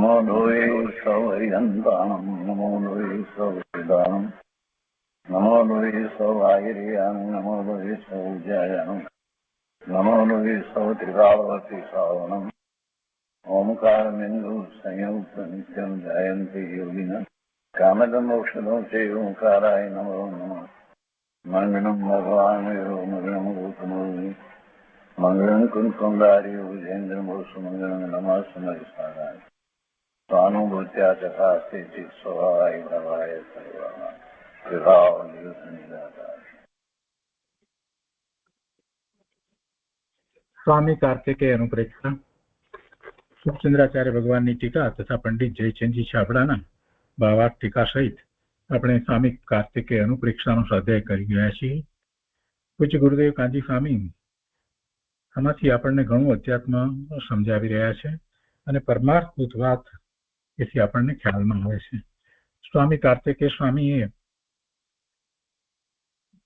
नमो लोये सौर्यन्तानं नमो लोये सौर्यदानं नमो लोये सौभागिर्यानं नमो लोये सौज्यायानं नमो लोये सौत्रिकावती सावनं ओंकारमिन्दु संयुक्त नित्यं जयन्ति योगिनः कामदमोक्षदं च ओंकाराय नमो नमः मङ्गलं भगवान् मङ्गलं गौतमोनि मङ्गलं कुन्कुण्डार्यो विजेन्द्रमोसुमङ्गलं नमः समयसाराय स्वानुभूत्या चकास्ते चित् स्वभावाय भवाय सर्वाः विभाव निदाताय। स्वामी कार्तिकेय अनुप्रेक्षा સુખચંદ્રાચાર્ય ભગવાનની ટીકા તથા પંડિત જયચંદજી છાબડાના ભાવાર્થ ટીકા સહિત આપણે સ્વામી કાર્તિકેય અનુપ્રેક્ષાનો સ્વાધ્યાય કરી ગયા છીએ. પૂજ્ય ગુરુદેવ કાંજી સ્વામી આમાંથી આપણને ઘણું અધ્યાત્મ સમજાવી રહ્યા છે અને પરમાર્થભૂત વાત એથી આપણને ખ્યાલમાં આવે છે. સ્વામી કાર્તિકેય સ્વામીએ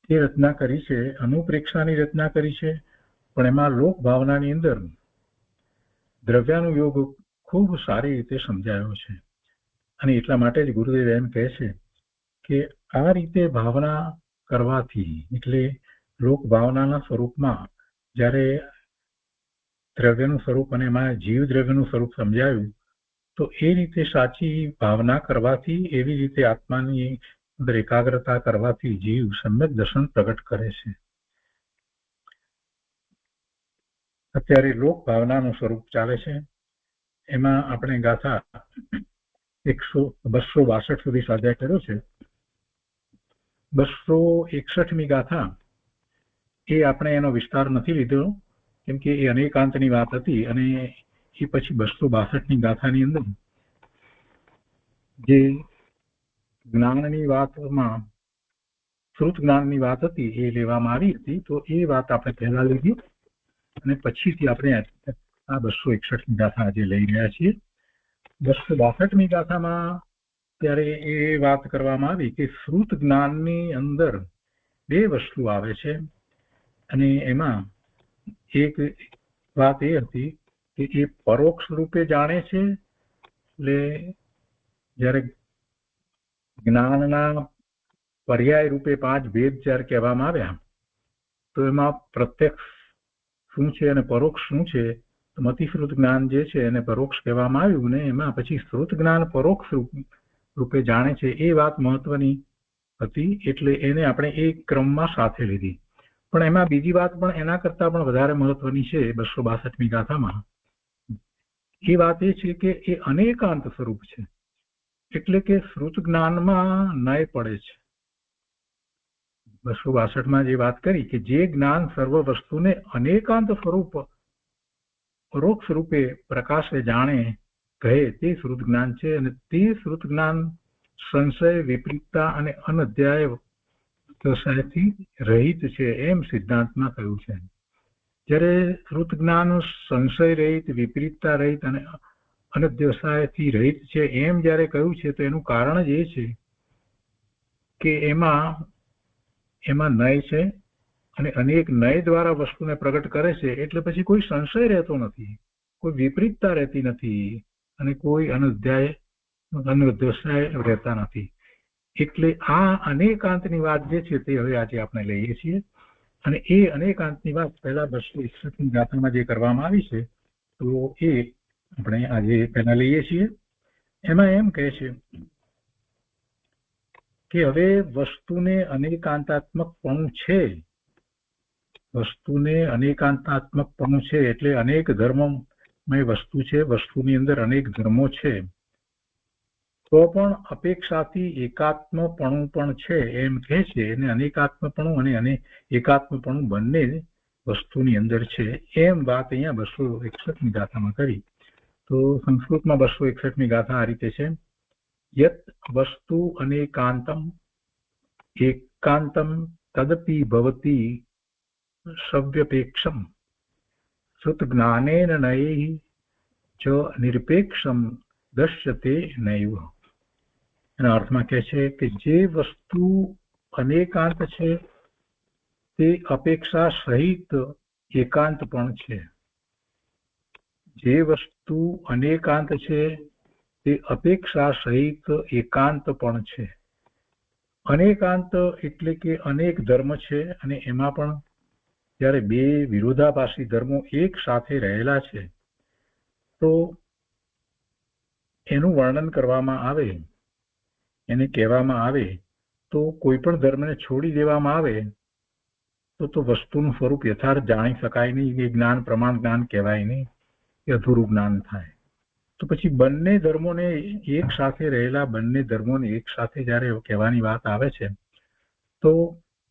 જે રચના કરી છે અનુપ્રેક્ષાની રચના કરી છે, પણ એમાં લોક ભાવનાની અંદર દ્રવ્યાનુયોગ ખૂબ સારી રીતે સમજાયો છે. અને એટલા માટે જ ગુરુદેવ એમ કહે છે કે આ રીતે ભાવના કરવાથી, એટલે લોક ભાવનાના સ્વરૂપમાં જ્યારે દ્રવ્યનું સ્વરૂપ અને એમાં જીવ દ્રવ્યનું સ્વરૂપ સમજાયું, તો એ રીતે સાચી ભાવના કરવાથી, એવી રીતે આત્માની અંદર એકાગ્રતા કરવાથી જીવ સમ્યક દર્શન પ્રગટ કરે છે. અત્યારે લોક ભાવનાનું સ્વરૂપ ચાલે છે, એમાં આપણે ગાથા 262 સુધી સ્વાધ્યાય કર્યો છે. 261મી ગાથા એ આપણે એનો વિસ્તાર નથી લીધો, કેમ કે એ અનેકાંતની વાત હતી. અને એ પછી 262ની ગાથાની અંદર જે જ્ઞાનની વાતમાં શ્રુત જ્ઞાનની વાત હતી એ લેવામાં આવી હતી. તો એ વાત આપણે પહેલા લીધી અને પછીથી આપણે આ 261ની ગાથા આજે લઈ રહ્યા છીએ. 262મી ગાથામાં ત્યારે એ વાત કરવામાં આવી કે શ્રુત જ્ઞાનની અંદર બે વસ્તુ આવે છે, અને એમાં એક વાત એ હતી કે એ પરોક્ષ રૂપે જાણે છે. એટલે જ્યારે જ્ઞાનના પર્યાય રૂપે 5 ભેદ જ્યારે કહેવામાં આવ્યા, તો એમાં પ્રત્યક્ષ શું છે અને પરોક્ષ શું છે, તો મતિશ્રુત જ્ઞાન જે છે એને પરોક્ષ કહેવામાં આવ્યું, ને એમાં પછી શ્રુત જ્ઞાન પરોક્ષ રૂપે જાણે છે એ વાત મહત્વની હતી. એટલે એને આપણે એક ક્રમમાં સાથે લીધી. પણ એમાં બીજી વાત પણ એના કરતા પણ વધારે મહત્વની છે 262મી ગાથામાં. એ વાત એ છે કે એ અનેકાંત સ્વરૂપ છે, એટલે કે શ્રુત જ્ઞાનમાં નય પડે છે. 262માં જે વાત કરી કે જે જ્ઞાન સર્વ વસ્તુને અનેકાંત સ્વરૂપ પરોક્ષ રૂપે પ્રકાશે જાણે કહે તે શ્રુત જ્ઞાન છે. અને તે શ્રુત જ્ઞાન સંશય, વિપરીતતા અને અનધ્યાયથી રહિત છે, એમ સિદ્ધાંતમાં કહ્યું છે. જ્યારે શ્રુત જ્ઞાન સંશય રહિત, વિપરીતતા રહિત અને અનધ્યાયથી રહિત છે એમ જ્યારે કહ્યું છે, તો એનું કારણ જ એ છે કે એમાં નય છે અને અનેક નય દ્વારા વસ્તુને પ્રગટ કરે છે. એટલે પછી કોઈ સંશય રહેતો નથી, કોઈ વિપરીતતા રહેતી નથી અને કોઈ અનધ્યાય રહેતા નથી. એટલે આ અનેકાંતની વાત જે છે તે હવે આજે આપણે લઈએ છીએ. અને એ અનેકાંતની વાત પહેલા 261ની ગાથામાં જે કરવામાં આવી છે, તો એ આપણે આજે પહેલા લઈએ છીએ. એમાં એમ કહે છે કે હવે વસ્તુને અનેકાંતાત્મકપણું છે, વસ્તુને અનેકાંતાત્મકપણું છે એટલે અનેક ધર્મમય વસ્તુ છે, વસ્તુની અંદર અનેક ધર્મો છે, તો પણ અપેક્ષાથી એકાત્મપણું પણ છે એમ કહે છે. અને અનેકાત્મપણું અને એકાત્મપણું બંને વસ્તુની અંદર છે, એમ વાત અહીંયા 261ની ગાથામાં કરી. તો સંસ્કૃતમાં 261મી ગાથા આ રીતે છે: યત વસ્તુ અનેકાંતમ એકાંતમ તદપી ભવતી સવ્યપેક્ષમ શ્રુત જ્ઞાનેન નયૈ ચ નિરપેક્ષમ દશ્યતે નૈવ. એના અર્થમાં કહે છે કે જે વસ્તુ અનેકાંત છે તે અપેક્ષા સહિત એકાંત પણ છે. જે વસ્તુ અનેકાંત છે તે અપેક્ષા સહિત એકાંત પણ છે. અનેકાંત એટલે કે અનેક ધર્મ છે અને એમાં પણ જ્યારે બે વિરોધાભાસી ધર્મો એક સાથે રહેલા છે તો એનું વર્ણન કરવામાં આવે, એને કહેવામાં આવે તો કોઈ પણ ધર્મને છોડી દેવામાં આવે તો વસ્તુનું સ્વરૂપ યથાર્થ જાણી શકાય નહીં, એ જ્ઞાન પ્રમાણ જ્ઞાન કહેવાય નહીં, એ અધૂરું જ્ઞાન થાય. તો પછી બંને ધર્મોને એક સાથે રહેલા બંને ધર્મોને એક સાથે જ્યારે કહેવાની વાત આવે છે તો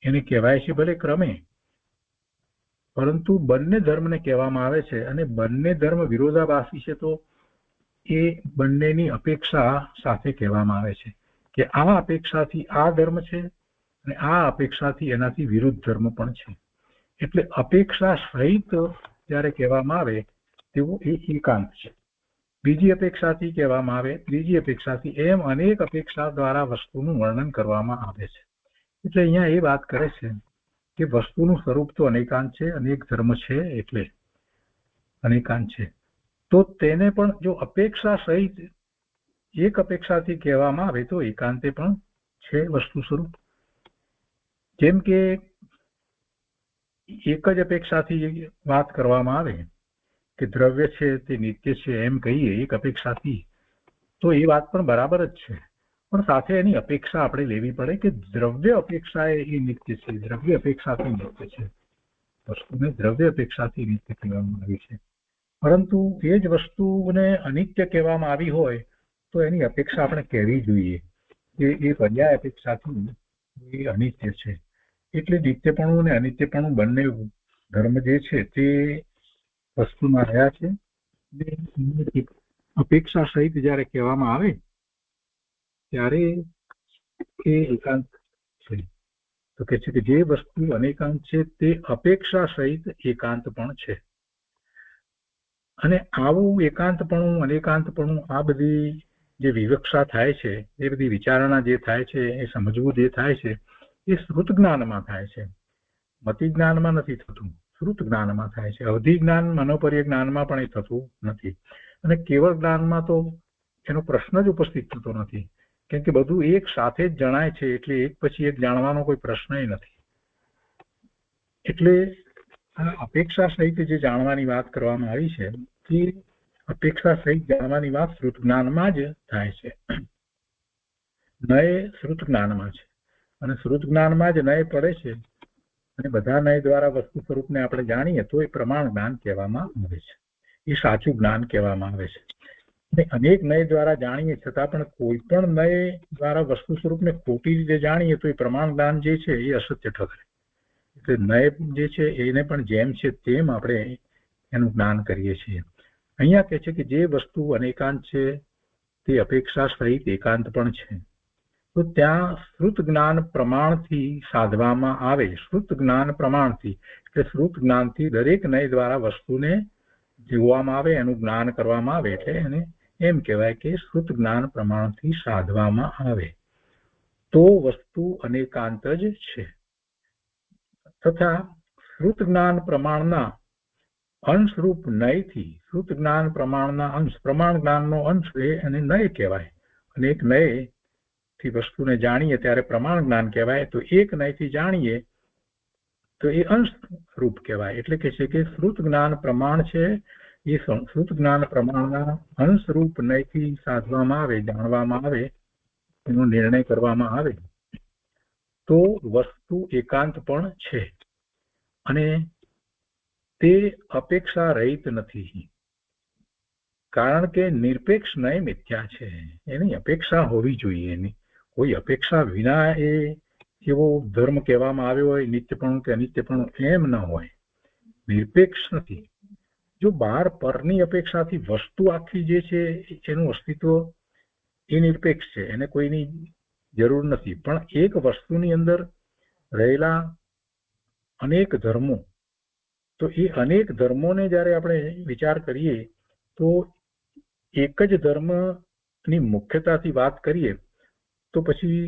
એને કહેવાય છે ભલે ક્રમે, પરંતુ બંને ધર્મને કહેવામાં આવે છે અને બંને ધર્મ વિરોધાભાસી છે તો એ બંનેની અપેક્ષા સાથે કહેવામાં આવે છે કે આ અપેક્ષાથી આ ધર્મ છે અને આ અપેક્ષાથી એનાથી વિરુદ્ધ ધર્મ પણ છે. એટલે અપેક્ષા સહિત જ્યારે કહેવામાં આવે તેવો એ એકાંત છે. બીજી અપેક્ષાથી કહેવામાં આવે, ત્રીજી અપેક્ષાથી, એમ અનેક અપેક્ષા દ્વારા વસ્તુનું વર્ણન કરવામાં આવે છે. એટલે અહીંયા એ વાત કરે છે કે વસ્તુનું સ્વરૂપ તો અનેકાંત છે, અનેક ધર્મ છે એટલે અનેકાંત છે. તો તેને પણ જો અપેક્ષા સહિત એક અપેક્ષાથી કહેવામાં આવે તો એકાંતે પણ છે વસ્તુ સ્વરૂપ. જેમ કે એક જ અપેક્ષાથી વાત કરવામાં આવે કે દ્રવ્ય છે તે નિત્ય છે એમ કહીએ એક અપેક્ષાથી, તો એ વાત પણ બરાબર જ છે, પણ સાથે એની અપેક્ષા આપણે લેવી પડે કે દ્રવ્ય અપેક્ષા એ નિત્ય છે, દ્રવ્ય અપેક્ષાથી નિત્ય છે. વસ્તુને દ્રવ્ય અપેક્ષાથી નિત્ય કહેવામાં આવી છે, પરંતુ એ જ વસ્તુને અનિત્ય કહેવામાં આવી હોય તો એની અપેક્ષા આપણે કહેવી જોઈએ કે એ પર્યાય અપેક્ષાથી એ અનિત્ય છે. એટલે નિત્યપણું અને અનિત્યપણું બંને ધર્મ જે છે તે વસ્તુમાં રહ્યા છે. અપેક્ષા સહિત જયારે કહેવામાં આવે ત્યારે એ એકાંત છે. તો કે છે કે જે વસ્તુ અનેકાંત છે તે અપેક્ષા સહિત એકાંત પણ છે. અને આવું એકાંતપણું અનેકાંતપણું આ બધી જે વિવક્ષા થાય છે, એ બધી વિચારણા જે થાય છે, એ સમજવું જે થાય છે એ શ્રુત જ્ઞાનમાં થાય છે, મતિ જ્ઞાનમાં નથી થતું, શ્રુત જ્ઞાનમાં થાય છે. અવધિ જ્ઞાન મનોપર્ય જ્ઞાનમાં પણ એ થતું નથી અને કેવળ જ્ઞાનમાં તો એનો પ્રશ્ન જ ઉપસ્થિત થતો નથી, કેમ કે બધું એક સાથે જ જણાય છે એટલે એક પછી એક જાણવાનો કોઈ પ્રશ્ન નથી. એટલે આ અપેક્ષા સહિત જે જાણવાની વાત કરવામાં આવી છે તે અપેક્ષા સહિત જાણવાની વાત શ્રુત જ્ઞાનમાં જ થાય છે. નય શ્રુત જ્ઞાનમાં છે અને શ્રુત જ્ઞાનમાં જ નય પડે છે અને બધા નય દ્વારા વસ્તુ સ્વરૂપને આપણે જાણીએ તો એ પ્રમાણ જ્ઞાન કહેવામાં આવે છે, એ સાચું જ્ઞાન કહેવામાં આવે છે. અને અનેક નય દ્વારા જાણીએ છતાં પણ કોઈ પણ નય દ્વારા વસ્તુ સ્વરૂપને ખોટી રીતે જાણીએ તો એ પ્રમાણ જ્ઞાન જે છે એ અસત્ય ઠરે. એટલે નય જે છે એને પણ જેમ છે તેમ આપણે એનું જ્ઞાન કરીએ છીએ. અહીંયા કહે છે કે જે વસ્તુ અનેકાંત છે તે અપેક્ષા સહિત એકાંત પણ છે. તો ત્યાં શ્રુત જ્ઞાન પ્રમાણથી સાધવામાં આવે, શ્રુત જ્ઞાન પ્રમાણથી એટલે શ્રુત જ્ઞાનથી દરેક નય દ્વારા વસ્તુને જોવામાં આવે, એનું જ્ઞાન કરવામાં આવે એટલે એને એમ કહેવાય કે શ્રુત જ્ઞાન પ્રમાણથી સાધવામાં આવે તો વસ્તુ અનેકાંત જ છે. તથા શ્રુત જ્ઞાન પ્રમાણના અંશરૂપ નયથી શ્રુત જ્ઞાન પ્રમાણના અંશ, પ્રમાણ જ્ઞાનનો અંશ એ અને નય કહેવાય. અને એક નય થી વસ્તુને જાણીએ ત્યારે પ્રમાણ જ્ઞાન કહેવાય, તો એક નયથી જાણીએ તો એ અંશ રૂપ કહેવાય. એટલે કે છે કે શ્રુત જ્ઞાન પ્રમાણ છે એ શ્રુત જ્ઞાન પ્રમાણના અંશરૂપ નયથી સાધવામાં આવે, જાણવામાં આવે, એનો નિર્ણય કરવામાં આવે તો વસ્તુ એકાંત પણ છે અને તે અપેક્ષા રહિત નથી, કારણ કે નિરપેક્ષ નય મિથ્યા છે, એની અપેક્ષા હોવી જોઈએ. એની કોઈ અપેક્ષા વિના એ એવો ધર્મ કહેવામાં આવ્યો હોય નિત્યપણું કે અનિત્યપણું એમ ન હોય, નિરપેક્ષ નથી. જો બહાર પરની અપેક્ષાથી વસ્તુ આખી જે છે એનું અસ્તિત્વ એ નિરપેક્ષ છે, એને કોઈની જરૂર નથી, પણ એક વસ્તુની અંદર રહેલા અનેક ધર્મો, તો એ અનેક ધર્મોને જ્યારે આપણે વિચાર કરીએ તો એક જ ધર્મની મુખ્યતાથી વાત કરીએ તો પછી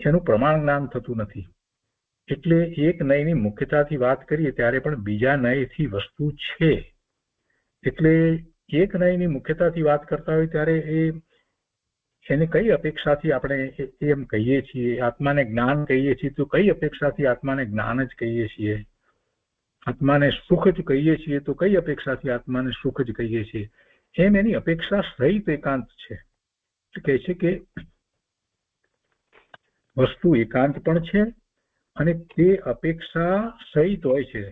એનું પ્રમાણ જ્ઞાન થતું નથી. એટલે એક નયની મુખ્યતાથી વાત કરીએ ત્યારે પણ બીજા નયથી વસ્તુ છે એટલે એક નયની મુખ્યતાથી વાત કરતા હોય ત્યારે એને કઈ અપેક્ષાથી આપણે એમ કહીએ છીએ? આત્માને જ્ઞાન કહીએ છીએ તો કઈ અપેક્ષાથી આત્માને જ્ઞાન જ કહીએ છીએ? આત્માને સુખ જ કહીએ છીએ તો કઈ અપેક્ષાથી આત્માને સુખ જ કહીએ છીએ? એમ એની અપેક્ષા સહિત એકાંત છે. કહે છે કે વસ્તુ એકાંત પણ છે અને તે અપેક્ષા સહિત હોય છે.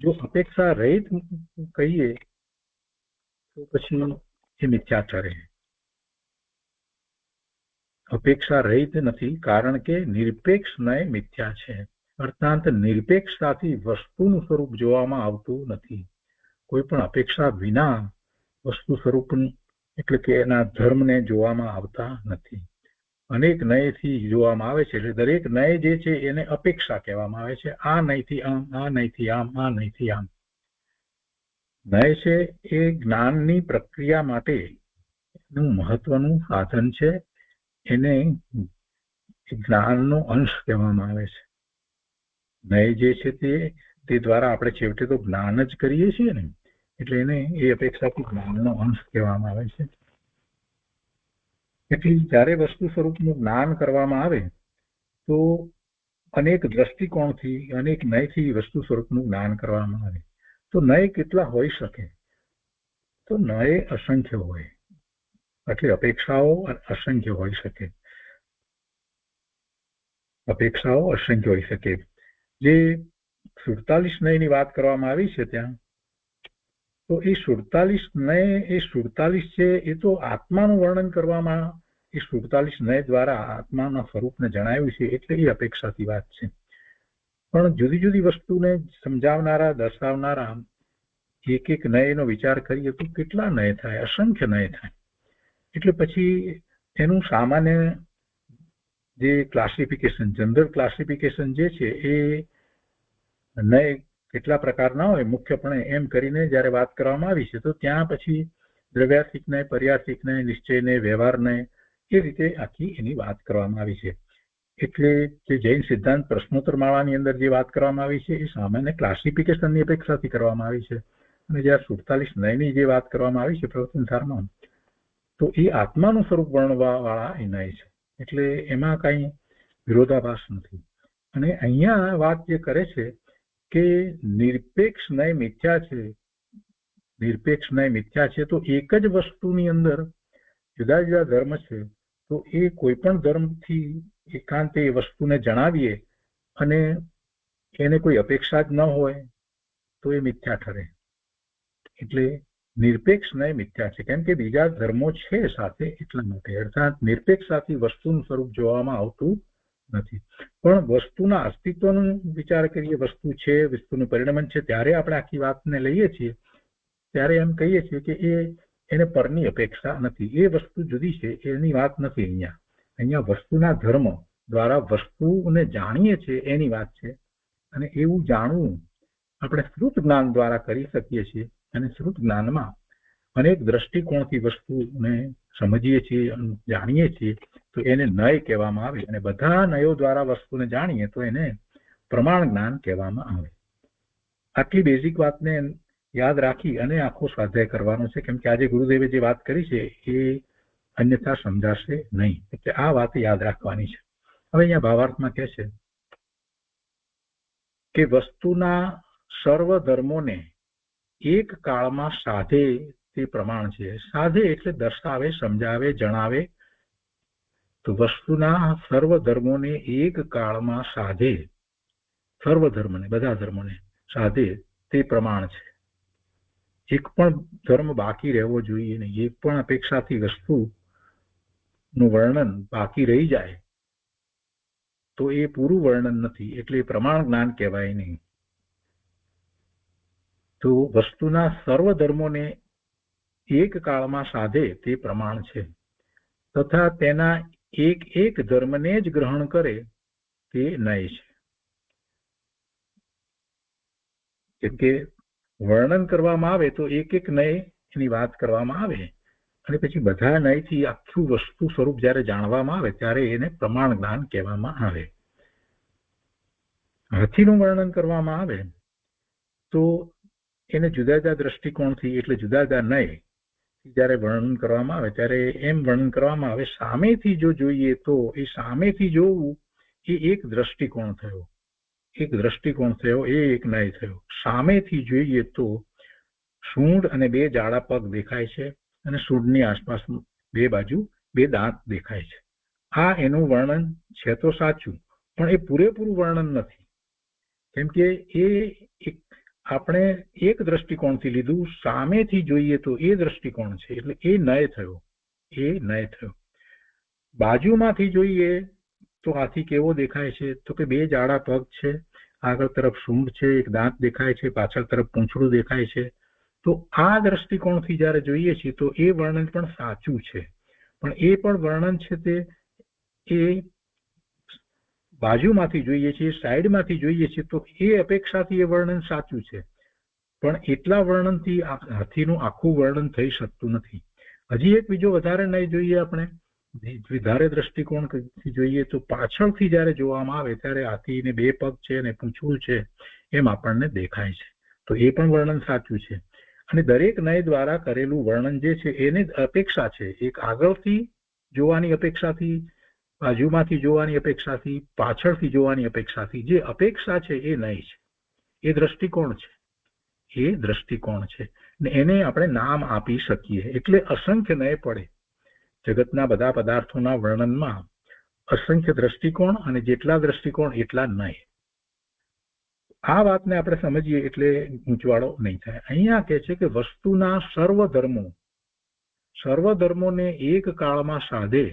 જો અપેક્ષા રહિત કહીએ તો પછી એ મિથ્યા ઠરે. અપેક્ષા રહિત નથી, કારણ કે નિરપેક્ષ નય મિથ્યા છે. અર્થાત નિરપેક્ષતાથી વસ્તુનું સ્વરૂપ જોવામાં આવતું નથી. કોઈ પણ અપેક્ષા વિના વસ્તુ સ્વરૂપ એટલે કે એના ધર્મને જોવામાં આવતા નથી. અનેક નયથી જોવામાં આવે છે. એટલે દરેક નય જે છે એને અપેક્ષા કહેવામાં આવે છે. આ નયથી આમ, આ નયથી આમ, આ નયથી આમ. નય છે એ જ્ઞાનની પ્રક્રિયા માટેનું મહત્વનું સાધન છે. એને જ્ઞાનનો અંશ કહેવામાં આવે છે. નય જે છે તે દ્વારા આપણે છેવટે તો જ્ઞાન જ કરીએ છીએ ને, એટલે એને એ અપેક્ષાથી જ્ઞાનનો અંશ કહેવામાં આવે છે. એટલે જ્યારે વસ્તુ સ્વરૂપનું જ્ઞાન કરવામાં આવે તો અનેક દ્રષ્ટિકોણથી, અનેક નયથી વસ્તુ સ્વરૂપનું જ્ઞાન કરવામાં આવે તો નય કેટલા હોઈ શકે? તો નય અસંખ્ય હોય. એટલે અપેક્ષાઓ અસંખ્ય હોઈ શકે. અપેક્ષાઓ અસંખ્ય હોઈ શકે. જે 47 નયની વાત કરવામાં આવી છે ત્યાં, તો એ 47 નય, એ 47 છે એ તો આત્માનું વર્ણન કરવામાં, એ 47 નય દ્વારા આત્માના સ્વરૂપને જણાવ્યું છે, એટલે એ અપેક્ષાથી વાત છે. પણ જુદી જુદી વસ્તુને સમજાવનારા, દર્શાવનારા એક એક નયનો વિચાર કરીએ તો કેટલા નય થાય? અસંખ્ય નય થાય. એટલે પછી એનું સામાન્ય જે ક્લાસિફિકેશન, જનરલ ક્લાસિફિકેશન જે છે એ નય કેટલા પ્રકારના હોય મુખ્યપણે એમ કરીને જ્યારે વાત કરવામાં આવી છે, તો ત્યાં પછી દ્રવ્યાર્થિક નય, પર્યાર્થિક નય, નિશ્ચય નય, વ્યવહાર નય, એ રીતે આખી એની વાત કરવામાં આવી છે. એટલે જે જૈન સિદ્ધાંત પ્રશ્નોત્તર માળાની અંદર જે વાત કરવામાં આવી છે એ સામાન્ય ક્લાસિફિકેશનની અપેક્ષાથી કરવામાં આવી છે. અને જ્યારે 47 નયની જે વાત કરવામાં આવી છે પ્રવચનસારમાં, તો એ આત્માનું સ્વરૂપ વર્ણવા વાળા એ નય છે. એટલે એમાં કઈ વિરોધાભાસ નથી. અને અહીંયા વાત જે કરે છે કે નિરપેક્ષ નય મિથ્યા છે, નિરપેક્ષ નય મિથ્યા છે, તો એક જ વસ્તુની અંદર જુદા જુદા ધર્મ છે, તો એ કોઈ પણ ધર્મથી એકાંતે એ વસ્તુને જણાવીએ અને એને કોઈ અપેક્ષા જ ન હોય તો એ મિથ્યા ઠરે. એટલે નિરપેક્ષ નય મિથ્યા છે, કેમ કે બીજા ધર્મો છે સાથે, એટલા માટે. અર્થાત નિરપેક્ષતાથી વસ્તુનું સ્વરૂપ જોવામાં આવતું નથી. પણ વસ્તુના અસ્તિત્વનો વિચાર કરીએ, વસ્તુ છે, વસ્તુનું પરિણમન છે, ત્યારે આપણે આખી વાતને લઈએ છીએ, ત્યારે એમ કહીએ છીએ કે એને પરની અપેક્ષા નથી. એ વસ્તુ જુદી છે, એની વાત નથી અહીંયા. અહીંયા વસ્તુના ધર્મ દ્વારા વસ્તુને જાણીએ છીએ એની વાત છે. અને એવું જાણવું આપણે શ્રુત જ્ઞાન દ્વારા કરી શકીએ છીએ. અને શ્રુત જ્ઞાનમાં અનેક દ્રષ્ટિકોણથી વસ્તુને સમજીએ છીએ, જાણીએ છીએ, તો એને નય કહેવામાં આવે. અને બધા નયો દ્વારા વસ્તુને જાણીએ તો એને પ્રમાણ જ્ઞાન કહેવામાં આવે. આટલી બેઝિક વાતને યાદ રાખી અને આખો સ્વાધ્યાય કરવાનો છે, કેમ કે આજે ગુરુદેવે જે વાત કરી છે એ અન્યથા સમજાશે નહીં. એટલે આ વાત યાદ રાખવાની છે. હવે અહીંયા ભાવાર્થમાં કહે છે કે વસ્તુના સર્વ ધર્મોને એક કાળમાં સાધે તે પ્રમાણ છે. સાધે એટલે દર્શાવે, સમજાવે, જણાવે. તો વસ્તુના સર્વ ધર્મોને એક કાળમાં સાધે, સર્વ ધર્મને, બધા ધર્મોને સાધે તે પ્રમાણ છે. એક પણ ધર્મ બાકી રહેવો જોઈએ નહીં. એક પણ અપેક્ષાથી વસ્તુનું વર્ણન બાકી રહી જાય તો એ પૂરું વર્ણન નથી, એટલે પ્રમાણ જ્ઞાન કહેવાય નહીં. તો વસ્તુના સર્વ ધર્મોને એક કાળમાં સાધે તે પ્રમાણ છે, તથા તેના એક એક ધર્મને જ ગ્રહણ કરે તે નય છે. કેમ કે વર્ણન કરવામાં આવે તો એક એક નય એની વાત કરવામાં આવે, અને પછી બધા નયથી આખું વસ્તુ સ્વરૂપ જ્યારે જાણવામાં આવે ત્યારે એને પ્રમાણ જ્ઞાન કહેવામાં આવે. હાથીનું વર્ણન કરવામાં આવે તો એને જુદા જુદા દ્રષ્ટિકોણથી, એટલે જુદા જુદા નય જ્યારે વર્ણન કરવામાં આવે ત્યારે એમ વર્ણન કરવામાં આવે, સામેથી જો જોઈએ તો એ સામેથી જોવું એ એક દ્રષ્ટિકોણ થયો, એક દ્રષ્ટિકોણ થયો, એ એક નય થયો. સામેથી જોઈએ તો સૂંઢ અને બે જાડા પગ દેખાય છે અને સૂંઢની આસપાસ બે બાજુ બે દાંત દેખાય છે. આ એનું વર્ણન છે તો સાચું, પણ એ પૂરેપૂરું વર્ણન નથી, કેમ કે એ આપણે એક દ્રષ્ટિકોણથી લીધું, સામેથી જોઈએ તો એ દ્રષ્ટિકોણ છે, એટલે એ નય થયો, એ નય થયો. બાજુમાંથી જોઈએ તો હાથી કેવો દેખાય છે, તો કે બે જાડા પગ છે, આગળ તરફ સૂંઢ છે, એક દાંત દેખાય છે, પાછળ તરફ પૂંછડું દેખાય છે. તો આ દ્રષ્ટિકોણથી જયારે જોઈએ છીએ તો એ વર્ણન પણ સાચું છે, પણ એ પણ વર્ણન છે તે એ બાજુમાંથી જોઈએ છીએ, સાઈડમાંથી જોઈએ છીએ તો એ અપેક્ષાથી એ વર્ણન સાચું છે, પણ એટલા વર્ણનથી હાથીનું આખું વર્ણન થઈ શકતું નથી. હજી એક બીજો વધારે નહીં જોઈએ, આપણે વધારે દ્રષ્ટિકોણથી જોઈએ તો પાછળથી જયારે જોવામાં આવે ત્યારે હાથીને બે પગ છે અને પૂંછડું છે એમ આપણને દેખાય છે, તો એ પણ વર્ણન સાચું છે. અને દરેક નય દ્વારા કરેલું વર્ણન જે છે એને અપેક્ષા છે, એક આગળથી જોવાની અપેક્ષાથી, બાજુમાંથી જોવાની અપેક્ષાથી, પાછળથી જોવાની અપેક્ષાથી, જે અપેક્ષા છે એ નય છે, એ દ્રષ્ટિકોણ છે, એ દ્રષ્ટિકોણ છે ને એને આપણે નામ આપી શકીએ. એટલે અસંખ્ય નય પડે. જગતના બધા પદાર્થોના વર્ણનમાં અસંખ્ય દ્રષ્ટિકોણ, અને જેટલા દ્રષ્ટિકોણ એટલા નય. આ વાતને આપણે સમજીએ એટલે ઊંચવાળો નહીં થાય. અહીંયા કહે છે કે વસ્તુના સર્વ ધર્મોને એક કાળમાં સાધે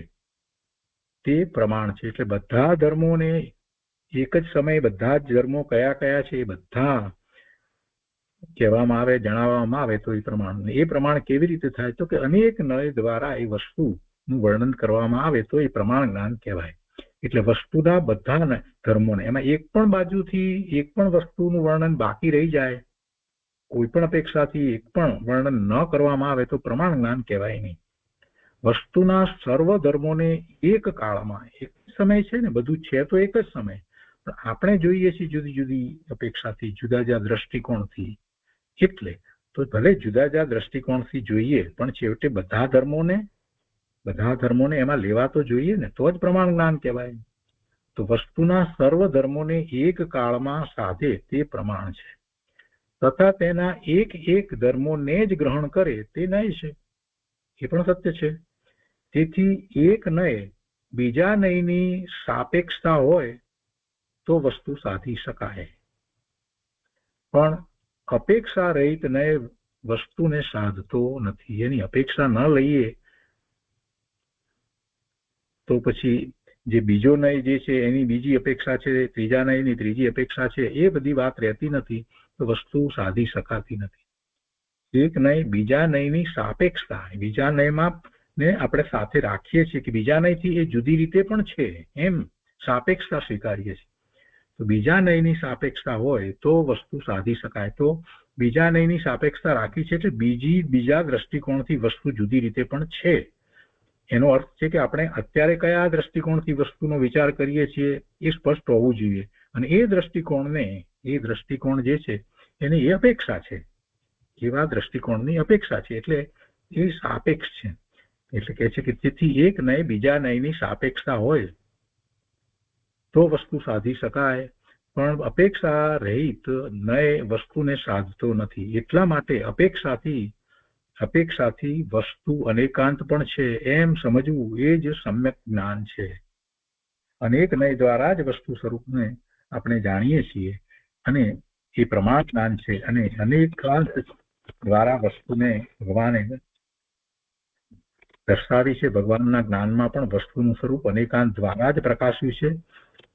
તે પ્રમાણ છે. એટલે બધા ધર્મોને એક જ સમયે બધા જ ધર્મો કયા કયા છે એ બધા કહેવામાં આવે, જણાવવામાં આવે તો એ પ્રમાણ કેવી રીતે થાય, તો કે અનેક નય દ્વારા એ વસ્તુનું વર્ણન કરવામાં આવે તો એ પ્રમાણ જ્ઞાન કહેવાય. એટલે વસ્તુના બધા ધર્મોને, એમાં એક પણ બાજુથી એક પણ વસ્તુનું વર્ણન બાકી રહી જાય, કોઈ પણ અપેક્ષાથી એક પણ વર્ણન ન કરવામાં આવે તો પ્રમાણ જ્ઞાન કહેવાય નહીં. વસ્તુના સર્વ ધર્મોને એક કાળમાં, એક સમય છે ને, બધું છે તો એક જ સમય, પણ આપણે જોઈએ છીએ જુદી જુદી અપેક્ષાથી, જુદા જુદા દ્રષ્ટિકોણથી. એટલે તો ભલે જુદા જુદા દ્રષ્ટિકોણથી જોઈએ, પણ છેવટે બધા ધર્મોને એમાં લેવા તો જોઈએ ને, તો જ પ્રમાણ જ્ઞાન કહેવાય. તો વસ્તુના સર્વ ધર્મોને એક કાળમાં સાધે તે પ્રમાણ છે, તથા તેના એક એક ધર્મોને જ ગ્રહણ કરે તે નય છે, એ પણ સત્ય છે. તેથી એક નય બીજા નયની સાપેક્ષતા હોય તો વસ્તુ સાધી શકાય, પણ અપેક્ષા રહિત નય વસ્તુને સાધતો નથી. એની અપેક્ષા ન લઈએ તો પછી જે બીજો નય જે છે એની બીજી અપેક્ષા છે, ત્રીજા નયની ત્રીજી અપેક્ષા છે, એ બધી વાત રહેતી નથી, તો વસ્તુ સાધી શકાતી નથી. એક નય બીજા નયની સાપેક્ષતા, બીજા નયમાં ને આપણે સાથે રાખીએ છીએ કે બીજા નયથી એ જુદી રીતે પણ છે એમ સાપેક્ષતા સ્વીકારીએ છીએ. તો બીજા નયની સાપેક્ષતા હોય તો વસ્તુ સાધી શકાય. તો બીજા નયની સાપેક્ષતા રાખી છે એટલે બીજા દ્રષ્ટિકોણથી વસ્તુ જુદી રીતે પણ છે. એનો અર્થ છે કે આપણે અત્યારે કયા દ્રષ્ટિકોણથી વસ્તુનો વિચાર કરીએ છીએ એ સ્પષ્ટ હોવું જોઈએ, અને એ દ્રષ્ટિકોણ જે છે એની એ અપેક્ષા છે, એવા દ્રષ્ટિકોણની અપેક્ષા છે, એટલે એ સાપેક્ષ છે. એટલે કહે છે કે તેથી એક નય બીજા નયની સાપેક્ષતા હોય તો વસ્તુ સાધી શકાય, પણ અપેક્ષા રહિત નય વસ્તુને સાધતો નથી. એટલા માટે અપેક્ષાથી વસ્તુ અનેકાંત પણ છે એમ સમજવું એ જ સમ્યક જ્ઞાન છે. અનેક નય દ્વારા જ વસ્તુ સ્વરૂપને આપણે જાણીએ છીએ, અને એ પ્રમાણ જ્ઞાન છે. અને અનેકાંત દ્વારા વસ્તુને ભગવાને દર્શાવી છે. ભગવાનના જ્ઞાનમાં પણ વસ્તુનું સ્વરૂપ અનેકાંત દ્વારા જ પ્રકાશ્યું છે,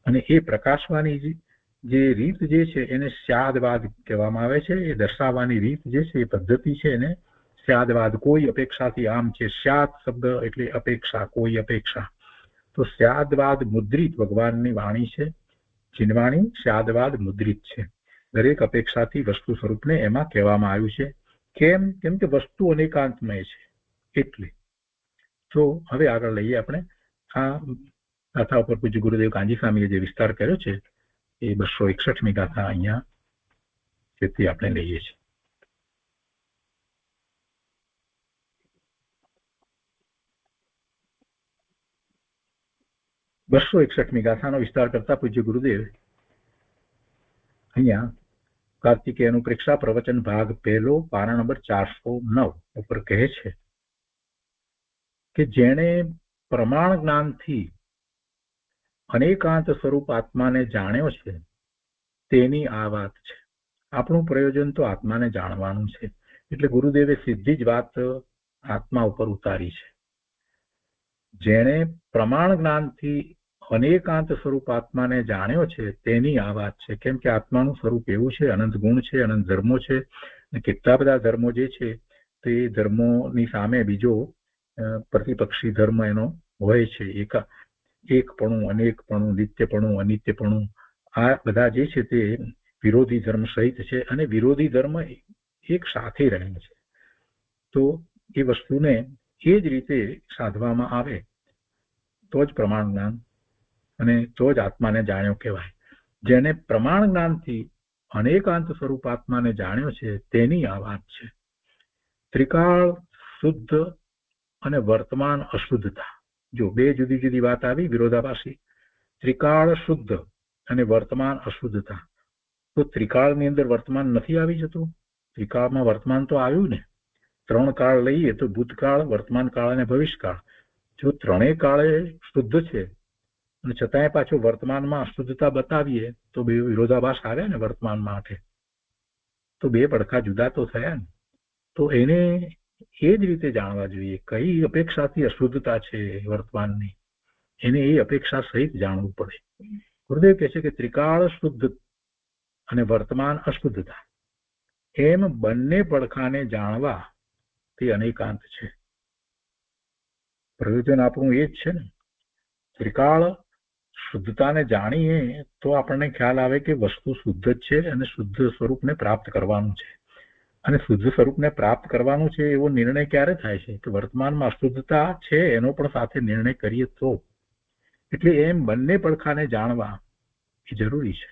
અને એ પ્રકાશવાની જે રીત જે છે એને સ્યાદવાદ કહેવામાં આવે છે. એ દર્શાવવાની રીત જે છે એ પદ્ધતિ છે એને સ્યાદવાદ. કોઈ અપેક્ષાથી આમ છે, સ્યાદ શબ્દ એટલે અપેક્ષા, કોઈ અપેક્ષા. તો સ્યાદવાદ મુદ્રિત ભગવાનની વાણી છે, ચિન્વાણી સ્યાદવાદ મુદ્રિત છે. દરેક અપેક્ષાથી વસ્તુ સ્વરૂપને એમાં કહેવામાં આવ્યું છે. કેમ કે વસ્તુ અનેકાંતમય છે એટલે. તો હવે આગળ લઈએ આપણે આ ગાથા ઉપર પૂજ્ય ગુરુદેવ કાંજી સ્વામીએ જે વિસ્તાર કર્યો છે એ 261મી ગાથા અહીંયા તેથી આપણે લઈએ છીએ. 261મી ગાથાનો વિસ્તાર કરતા પૂજ્ય ગુરુદેવ અહીંયા કાર્તિકેયનું પ્રેક્ષા પ્રવચન ભાગ 1 પારા નંબર 409 ઉપર કહે છે કે જેણે પ્રમાણ જ્ઞાનથી અનેકાંત સ્વરૂપ આત્માને જાણ્યો છે તેની આ વાત છે. આપણું પ્રયોજન તો આત્માને જાણવાનું છે, એટલે ગુરુદેવે સીધી જ વાત આત્મા ઉપર ઉતારી છે. જેણે પ્રમાણ જ્ઞાનથી અનેકાંત સ્વરૂપ આત્માને જાણ્યો છે તેની આ વાત છે. કેમ કે આત્માનું સ્વરૂપ એવું છે, અનંત ગુણ છે, અનંત ધર્મો છે, અને કેટલા બધા ધર્મો જે છે તે ધર્મોની સામે બીજો પ્રતિપક્ષી ધર્મ એનો હોય છે. એકપણું, અનેકપણું, નિત્યપણું, અનિત્યપણું, આ બધા જે છે તે વિરોધી ધર્મ સહિત છે, અને વિરોધી ધર્મ એક સાથે રહે છે. તો એ વસ્તુને એ જ રીતે સાધવામાં આવે તો જ પ્રમાણ જ્ઞાન અને તો જ આત્માને જાણ્યો કહેવાય. જેને પ્રમાણ જ્ઞાનથી અનેકાંત સ્વરૂપ આત્માને જાણ્યો છે તેની આ વાત છે. ત્રિકાળ શુદ્ધ અને વર્તમાન અશુદ્ધતા, જો બે જુદી જુદી વાત આવી વિરોધાભાસી. ત્રિકાળ શુદ્ધ અને વર્તમાન અશુદ્ધતા. તો ત્રિકાળની અંદર વર્તમાન નથી આવી જતું? ત્રિકાળમાં વર્તમાન તો આવ્યું ને. 3 કાળ લઈએ તો ભૂતકાળ, વર્તમાન કાળ અને ભવિષ્યકાળ. જો ત્રણેય કાળે શુદ્ધ છે અને છતાંય પાછું વર્તમાનમાં અશુદ્ધતા બતાવીએ તો બે વિરોધાભાસ આવે ને વર્તમાન માટે. તો બે પડખા જુદા તો થયા ને. તો એને એ જ રીતે જાણવા જોઈએ કઈ અપેક્ષાથી અશુદ્ધતા છે વર્તમાનની, એને એ અપેક્ષા સહિત જાણવું પડે. ગુરુદેવ કહે છે કે ત્રિકાળ શુદ્ધ અને વર્તમાન અશુદ્ધતા એમ બંને પડખાને જાણવા તે અનેકાંત છે. પ્રયોજન આપણું એ જ છે ને. ત્રિકાળ શુદ્ધતાને જાણીએ તો આપણને ખ્યાલ આવે કે વસ્તુ શુદ્ધ જ છે અને શુદ્ધ સ્વરૂપને પ્રાપ્ત કરવાનું છે. અને શુદ્ધ સ્વરૂપને પ્રાપ્ત કરવાનું છે એવો નિર્ણય ક્યારે થાય છે કે વર્તમાનમાં અશુદ્ધતા છે એનો પણ સાથે નિર્ણય કરીએ તો. એટલે એમ બંને પડખાને જાણવા એ જરૂરી છે,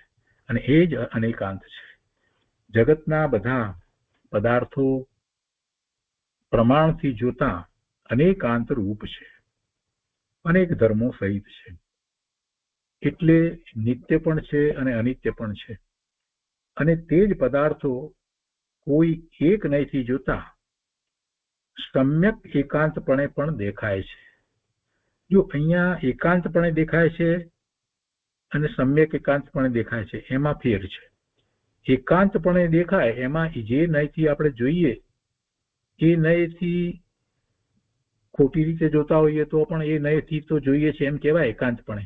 અને એ જ અનેકાંત છે. જગતના બધા પદાર્થો પ્રમાણથી જોતા અનેકાંત રૂપ છે, અનેક ધર્મો સહિત છે. એટલે નિત્ય પણ છે અને અનિત્ય પણ છે. અને તે જ પદાર્થો કોઈ એક નયથી જોતા સમ્યક એકાંતપણે પણ દેખાય છે. જો અહીંયા એકાંતપણે દેખાય છે અને સમ્યક એકાંતપણે દેખાય છે, એમાં ફેર છે. એકાંતપણે દેખાય એમાં જે નયથી આપણે જોઈએ એ નયથી ખોટી રીતે જોતા હોઈએ તો પણ એ નયથી તો જોઈએ છે એમ કહેવાય એકાંતપણે.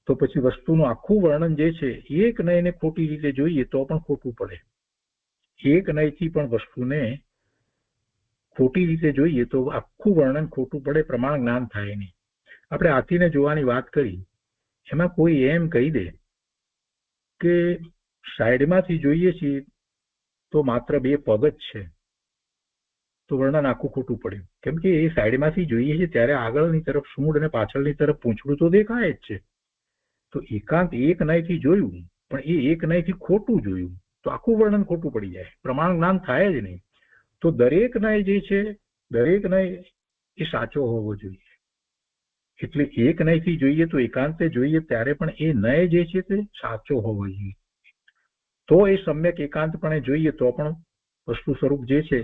તો પછી વસ્તુનું આખું વર્ણન જે છે એક નયને ખોટી રીતે જોઈએ તો પણ ખોટું પડે. એક નયથી પણ વસ્તુને ખોટી રીતે જોઈએ તો આખું વર્ણન ખોટું પડે, પ્રમાણ જ્ઞાન થાય નહીં. આપણે હાથીને જોવાની વાત કરી, એમાં કોઈ એમ કહી દે કે સાઈડમાંથી જોઈએ છીએ તો માત્ર 2 પગ જ છે, તો વર્ણન આખું ખોટું પડ્યું. કેમ કે એ સાઈડમાંથી જોઈએ છે ત્યારે આગળની તરફ સૂંઢ અને પાછળની તરફ પૂંછડું તો દેખાય જ છે. તો એકાંત એક નયથી જોયું પણ એ એક નયથી ખોટું જોયું તો આખું વર્ણન ખોટું પડી જાય, પ્રમાણ જ્ઞાન થાય જ નહીં. તો દરેક નય જે છે, દરેક નય એ સાચો હોવો જોઈએ. એટલે એક નયથી જોઈએ તો એકાંતે જોઈએ ત્યારે પણ એ નય જે છે તે સાચો હોવો જોઈએ. તો એ સમ્યક એકાંતપણે જોઈએ તો પણ વસ્તુ સ્વરૂપ જે છે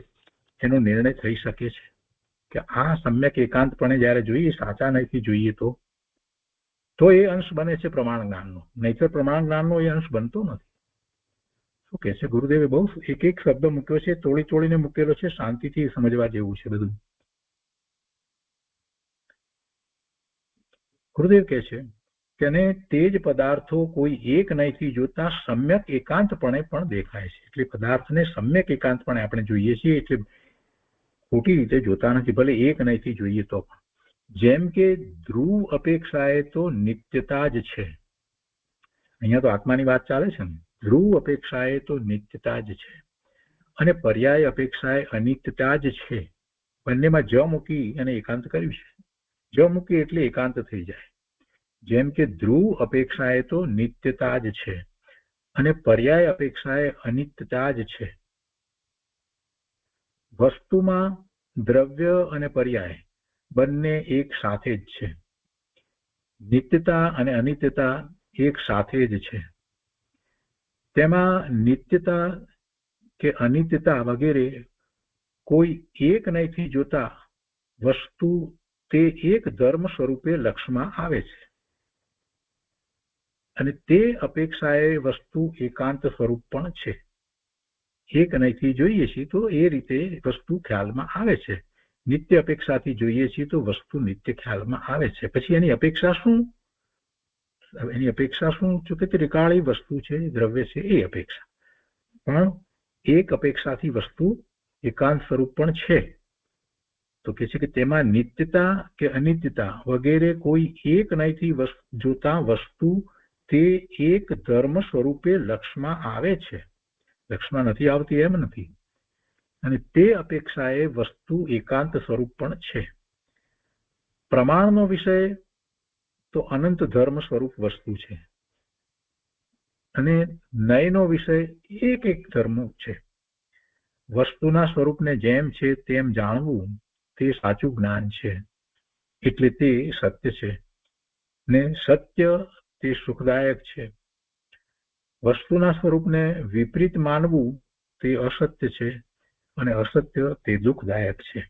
એનો નિર્ણય થઈ શકે છે કે આ સમ્યક એકાંતપણે જ્યારે જોઈએ, સાચા નયથી જોઈએ તો એ અંશ બને છે પ્રમાણ જ્ઞાનનો. નહીતર પ્રમાણ જ્ઞાનનો એ અંશ બનતો નથી. શું કહે છે ગુરુદેવે? બહુ એક એક શબ્દ મૂક્યો છે, તોડીને મૂકેલો છે, શાંતિથી સમજવા જેવું છે બધું. ગુરુદેવ કહે છે કે તે જ પદાર્થો કોઈ એક નયથી જોતા સમ્યક એકાંતપણે પણ દેખાય છે. એટલે પદાર્થને સમ્યક એકાંતપણે આપણે જોઈએ છીએ, એટલે ખોટી રીતે જોતા નથી, ભલે એક નયથી જોઈએ તો પણ. જેમ કે ધ્રુવ અપેક્ષાએ તો નિત્યતા જ છે. અહીંયા તો આત્માની વાત ચાલે છે ને. ધ્રુવ અપેક્ષાએ તો નિત્યતા જ છે અને પર્યાય અપેક્ષાએ અનિત્યતા જ છે. બંનેમાં જ મૂકી અને એકાંત કર્યું છે. જ મૂકી એટલે એકાંત થઈ જાય. જેમ કે ધ્રુવ અપેક્ષાએ તો નિત્યતા જ છે અને પર્યાય અપેક્ષાએ અનિત્યતા જ છે. વસ્તુમાં દ્રવ્ય અને પર્યાય બંને એક સાથે જ છે. નિત્યતા અને અનિત્યતા એક સાથે જ છે. તેમાં નિત્યતા કે અનિત્યતા વગેરે કોઈ એક નહીંથી જોતા વસ્તુ તે એક ધર્મ સ્વરૂપે લક્ષમાં આવે છે અને તે અપેક્ષાએ વસ્તુ એકાંત સ્વરૂપ પણ છે. એક નહીંથી જોઈએ છીએ તો એ રીતે વસ્તુ ખ્યાલમાં આવે છે. નિત્ય અપેક્ષાથી જોઈએ છીએ તો વસ્તુ નિત્ય ખ્યાલમાં આવે છે. પછી એની અપેક્ષા શું? એની અપેક્ષા શું? જો કે ત્રિકાળી વસ્તુ છે, દ્રવ્ય છે, એ અપેક્ષા. પણ એક અપેક્ષાથી વસ્તુ એકાંત સ્વરૂપ પણ છે. તો કે છે કે તેમાં નિત્યતા કે અનિત્યતા વગેરે કોઈ એક નહીંથી જોતા વસ્તુ તે એક ધર્મ સ્વરૂપે લક્ષમાં આવે છે. લક્ષમાં નથી આવતી એમ નથી. અને તે અપેક્ષાએ વસ્તુ એકાંત સ્વરૂપ પણ છે. પ્રમાણનો વિષય તો અનંત ધર્મ સ્વરૂપ વસ્તુ છે અને નયનો વિષય એક એક ધર્મ છે. વસ્તુના સ્વરૂપને જેમ છે તેમ જાણવું તે સાચું જ્ઞાન છે. એટલે તે સત્ય છે ને સત્ય તે સુખદાયક છે. વસ્તુના સ્વરૂપને વિપરીત માનવું તે અસત્ય છે અને અસત્ય તે દુઃખદાયક છે.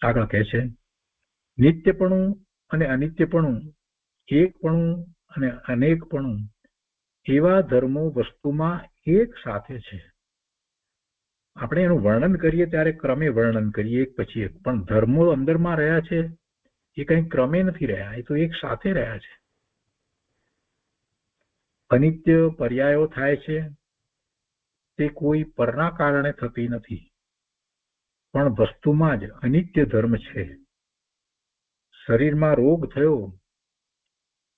આગળ કહે છે નિત્યપણું અને અનિત્યપણું, એકપણું અને અનેકપણું એવા ધર્મો વસ્તુમાં એક સાથે છે. આપણે એનું વર્ણન કરીએ ત્યારે ક્રમે વર્ણન કરીએ એક પછી એક, પણ ધર્મો અંદરમાં રહ્યા છે એ કંઈ ક્રમે નથી રહ્યા, એ તો એક સાથે રહ્યા છે. અનિત્ય પર્યાયો થાય છે તે કોઈ પરના કારણે થતી નથી, પણ વસ્તુમાં જ અનિત્ય ધર્મ છે. શરીરમાં રોગ થયો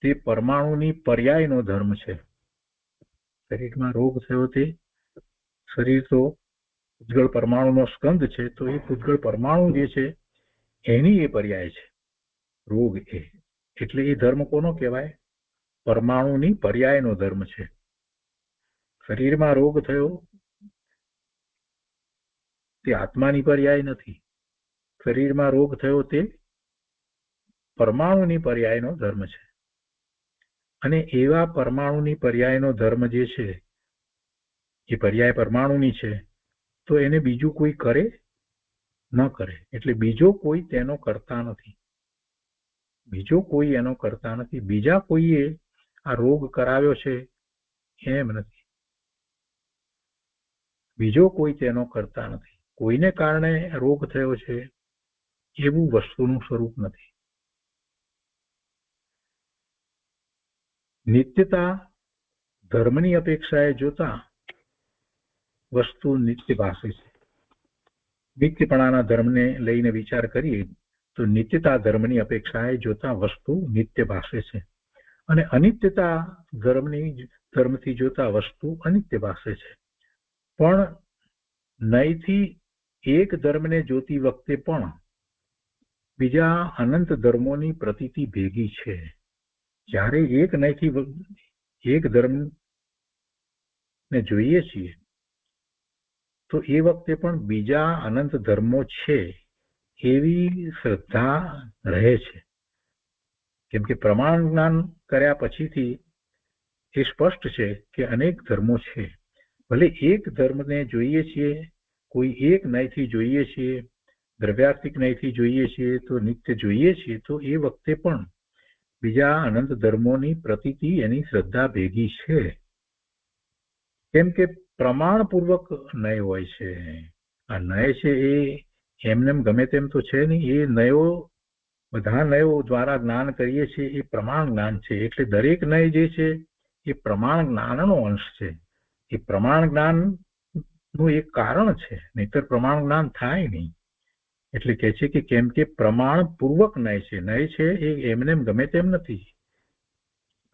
તે પરમાણુની પર્યાયનો ધર્મ છે. શરીરમાં રોગ થયો તે શરીર તો પૂતગળ પરમાણુનો સ્કંદ છે, તો એ પૂતગળ પરમાણુ જે છે એની એ પર્યાય છે રોગ. એટલે એ ધર્મ કોનો કહેવાય? પરમાણુની પર્યાયનો ધર્મ છે. શરીરમાં રોગ થયો તે આત્માની પર્યાય નથી. શરીરમાં રોગ થયો તે પરમાણુની પર્યાયનો ધર્મ છે. અને એવા પરમાણુની પર્યાયનો ધર્મ જે છે એ પર્યાય પરમાણુની છે, તો એને બીજું કોઈ કરે ન કરે. એટલે બીજો કોઈ તેનો કરતા નથી. બીજો કોઈ એનો કરતા નથી. બીજા કોઈએ આ રોગ કરાવ્યો છે એમ નથી. બીજો કોઈ તેનો કરતા નથી. કોઈને કારણે રોગ થયો છે એવું વસ્તુનું સ્વરૂપ નથી. નિત્યતા ધર્મની અપેક્ષાએ જોતા વસ્તુ નિત્ય ભાસે છે. નિત્યપણાના ધર્મને લઈને વિચાર કરીએ તો નિત્યતા ધર્મની અપેક્ષાએ જોતા વસ્તુ નિત્ય ભાસે છે અને અનિત્યતા ધર્મથી જોતા વસ્તુ અનિત્ય ભાસે છે. પણ નયથી એક ધર્મને જોતી વખતે પણ બીજા અનંત ધર્મોની પ્રતીતિ ભેગી છે. જ્યારે એક નયથી એક ધર્મને જોઈએ છીએ તો એ વખતે પણ બીજા અનંત ધર્મો છે એવી શ્રદ્ધા રહે છે. કેમ કે પ્રમાણ જ્ઞાન કર્યા પછીથી એ સ્પષ્ટ છે કે અનેક ધર્મો છે. ભલે એક ધર્મને જોઈએ છીએ, કોઈ એક નયથી જોઈએ છીએ, દ્રવ્યાર્થિક નયથી જોઈએ છીએ, તો નિત્ય જોઈએ છીએ, તો એ વખતે પણ બીજા અનંત ધર્મોની પ્રતીતિ એની શ્રદ્ધા ભેગી છે. કેમ કે પ્રમાણપૂર્વક નય હોય છે. આ નય છે એ એમનેમ ગમે તેમ તો છે નહીં. એ નયો બધા નયો દ્વારા જ્ઞાન કરીએ છીએ એ પ્રમાણ જ્ઞાન છે. એટલે દરેક નય જે છે એ પ્રમાણ જ્ઞાનનો અંશ છે. એ પ્રમાણ જ્ઞાનનું એક કારણ છે, નહીતર પ્રમાણ જ્ઞાન થાય નહીં. એટલે કહે છે કે કેમ કે પ્રમાણપૂર્વક નય છે. નય છે એ એમનેમ ગમે તેમ નથી.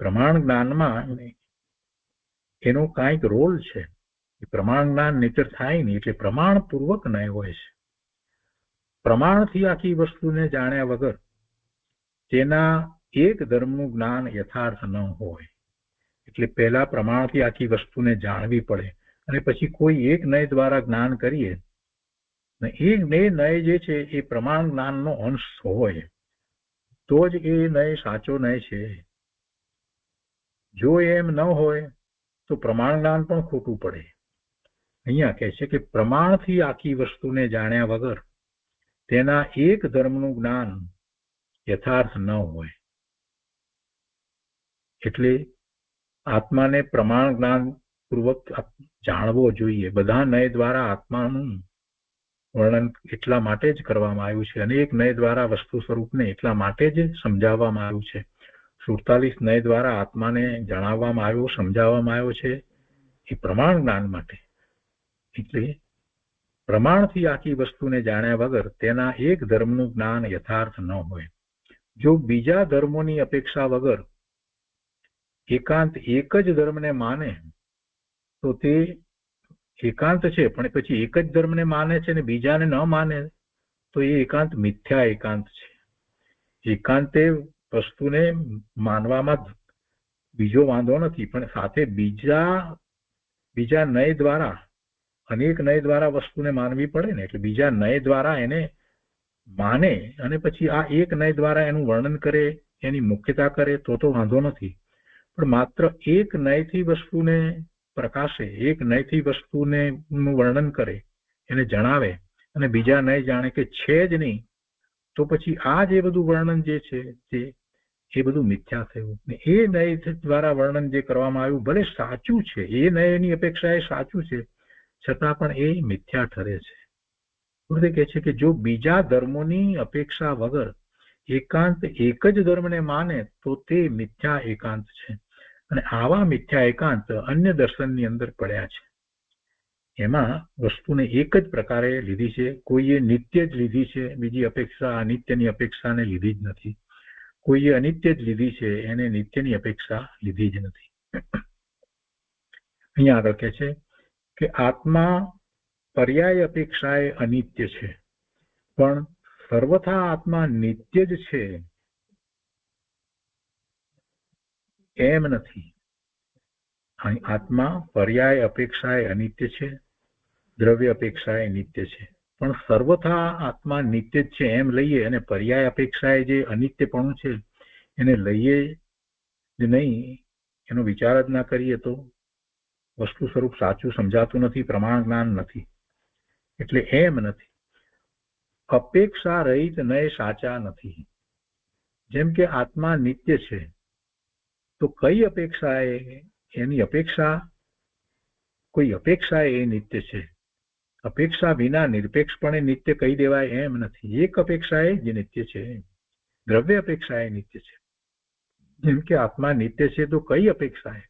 પ્રમાણ જ્ઞાનમાં એનો કાંઈક રોલ છે. એ પ્રમાણ જ્ઞાન નહીતર થાય નહીં. એટલે પ્રમાણપૂર્વક નય હોય છે. પ્રમાણથી આખી વસ્તુને જાણ્યા વગર તેના એક ધર્મનું જ્ઞાન યથાર્થ ન હોય. એટલે પહેલા પ્રમાણથી આખી વસ્તુને જાણવી પડે અને પછી કોઈ એક નય દ્વારા જ્ઞાન કરીએ. એ નય જે છે એ પ્રમાણ જ્ઞાનનો અંશ હોય તો જ એ નય સાચો નય છે. જો એમ ન હોય તો પ્રમાણ જ્ઞાન પણ ખોટું પડે. અહીંયા કહે છે કે પ્રમાણથી આખી વસ્તુને જાણ્યા વગર તેના એક ધર્મનું જ્ઞાન યથાર્થ ન હોય. એટલે આત્માને પ્રમાણ જ્ઞાન પૂર્વક જાણવો જોઈએ. બધા નય દ્વારા આત્માનું વર્ણન એટલા માટે જ કરવામાં આવ્યું છે, અનેક નય દ્વારા વસ્તુ સ્વરૂપને એટલા માટે જ સમજાવવામાં આવ્યું છે. 47 નય દ્વારા આત્માને જણાવવામાં આવ્યો, સમજાવવામાં આવ્યો છે એ પ્રમાણ જ્ઞાન માટે. એટલે પ્રમાણથી આખી વસ્તુને જાણ્યા વગર તેના એક ધર્મનું જ્ઞાન યથાર્થ ન હોય. જો બીજા ધર્મોની અપેક્ષા વગર એકાંત એક જ ધર્મને માને તો તે એકાંત છે, પણ પછી એક જ ધર્મને માને છે ને બીજાને ન માને તો એ એકાંત મિથ્યા એકાંત છે. એકાંતે વસ્તુને માનવામાં બીજો વાંધો નથી, પણ સાથે બીજા નય દ્વારા, અનેક નય દ્વારા વસ્તુને માનવી પડે ને. એટલે બીજા નય દ્વારા એને માને અને પછી આ એક નય દ્વારા એનું વર્ણન કરે, એની મુખ્યતા કરે તો વાંધો નથી. પણ માત્ર એક નયથી વસ્તુને પ્રકાશે, એક નયથી વસ્તુને વર્ણન કરે, એને જણાવે અને બીજા નય જાણે કે છે જ નહીં, તો પછી આ જે બધું વર્ણન જે છે એ બધું મિથ્યા થયું. ને એ નય દ્વારા વર્ણન જે કરવામાં આવ્યું ભલે સાચું છે, એ નયની અપેક્ષા એ સાચું છે, છતાં પણ એ મિથ્યા ઠરે છે. ગુરુદેવ કહે છે કે જો બીજા ધર્મોની અપેક્ષા વગર એકાંત એક જ ધર્મને માને તો તે મિથ્યા એકાંત છે. અને આવા મિથ્યા એકાંત અન્ય દર્શનની અંદર પડ્યા છે. એમાં વસ્તુને એક જ પ્રકારે લીધી છે. કોઈએ નિત્ય જ લીધી છે, બીજી અપેક્ષા અનિત્યની અપેક્ષાને લીધી જ નથી. કોઈએ અનિત્ય જ લીધી છે, એને નિત્યની અપેક્ષા લીધી જ નથી. અહીંયા આગળ કહે છે કે આત્મા પર્યાય અપેક્ષાએ અનિત્ય છે, પણ સર્વથા આત્મા નિત્ય જ છે એમ નથી. આત્મા પર્યાય અપેક્ષાએ અનિત્ય છે, દ્રવ્ય અપેક્ષાએ નિત્ય છે, પણ સર્વથા આત્મા નિત્ય જ છે એમ લઈએ અને પર્યાય અપેક્ષાએ જે અનિત્યપણું છે એને લઈએ જ નહીં, એનો વિચાર જ ના કરીએ તો વસ્તુ સ્વરૂપ સાચું સમજાતું નથી, પ્રમાણ જ્ઞાન નથી. એટલે એમ નથી. અપેક્ષા રહિત નય સાચા નથી. જેમ કે આત્મા નિત્ય છે તો કઈ અપેક્ષાએ એની અપેક્ષા, કોઈ અપેક્ષા એ નિત્ય છે. અપેક્ષા વિના નિરપેક્ષપણે નિત્ય કહી દેવાય એમ નથી. એક અપેક્ષા એ જ નિત્ય છે, દ્રવ્ય અપેક્ષા એ નિત્ય છે. જેમ કે આત્મા નિત્ય છે તો કઈ અપેક્ષા એ,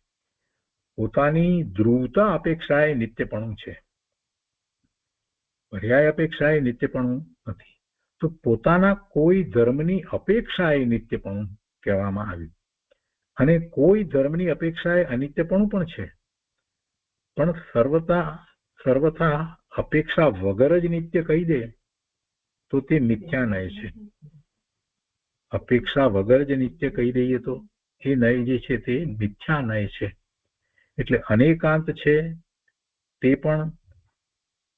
પોતાની ધ્રુવતા અપેક્ષા એ નિત્યપણું છે, પર્યાય અપેક્ષા એ નિત્યપણું નથી. તો પોતાના કોઈ ધર્મની અપેક્ષા એ નિત્યપણું કહેવામાં આવ્યું. અને કોઈ ધર્મની અપેક્ષા એ અનિત્યપણું પણ છે, પણ સર્વથા અપેક્ષા વગર જ નિત્ય કહી દે તો તે મિથ્યા નય છે. અપેક્ષા વગર જ નિત્ય કહી દઈએ તો એ નય જે છે તે મિથ્યા નય છે. એટલે અનેકાંત છે તે પણ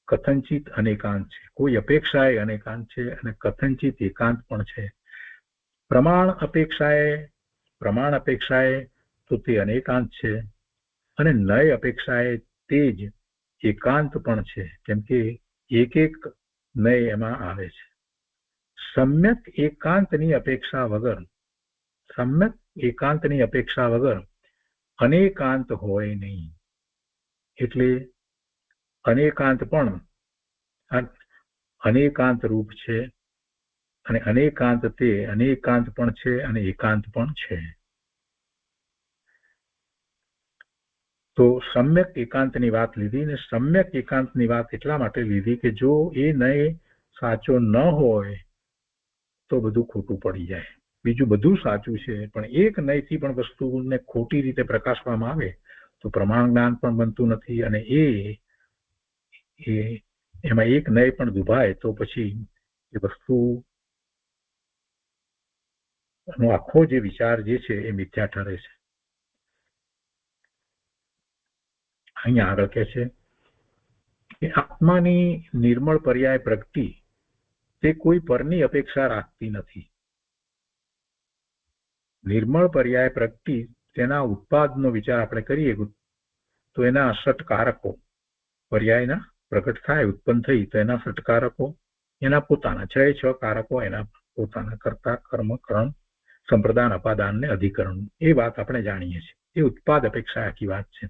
કથનચિત અનેકાંત છે. કોઈ અપેક્ષા એ અનેકાંત છે અને કથનચિત એકાંત પણ છે. પ્રમાણ અપેક્ષાએ તો તે અનેકાંત છે અને નય અપેક્ષાએ તે જ એકાંત પણ છે, કેમ કે એક એક નય એમાં આવે છે. સમ્યક એકાંતની અપેક્ષા વગર અનેકાંત હોય નહીં. એટલે અનેકાંત પણ અનેકાંત રૂપ છે અને અનેકાંત તે અનેકાંત પણ છે અને એકાંત પણ છે. તો સમ્યક એકાંતની વાત લીધી ને સમ્યક એકાંતની વાત એટલા માટે લીધી કે જો એ નય સાચો ન હોય તો બધું ખોટું પડી જાય. બીજું બધું સાચું છે પણ એક નયથી પણ વસ્તુને ખોટી રીતે પ્રકાશવામાં આવે તો પ્રમાણ જ્ઞાન પણ બનતું નથી અને એમાં એક નય પણ દુભાય તો પછી એ વસ્તુનો આખો જે વિચાર જે છે એ મિથ્યા ઠરે છે. અહીંયા આગળ કહે છે કે આત્માની નિર્મળ પર્યાય પ્રગતિ તે કોઈ પરની અપેક્ષા રાખતી નથી. નિર્મળ પર્યાય પ્રગતિ તેના ઉત્પાદનો વિચાર આપણે કરીએ તો એના ષટકારકો પર્યાયના પ્રગટ થાય ઉત્પન્ન થઈ તો એના ષટકારકો એના પોતાના 6 કારકો એના પોતાના કર્તા કર્મ કર્મ સંપ્રદાન અપાદાન ને અધિકરણ એ વાત આપણે જાણીએ છીએ એ ઉત્પાદ અપેક્ષા આખી વાત છે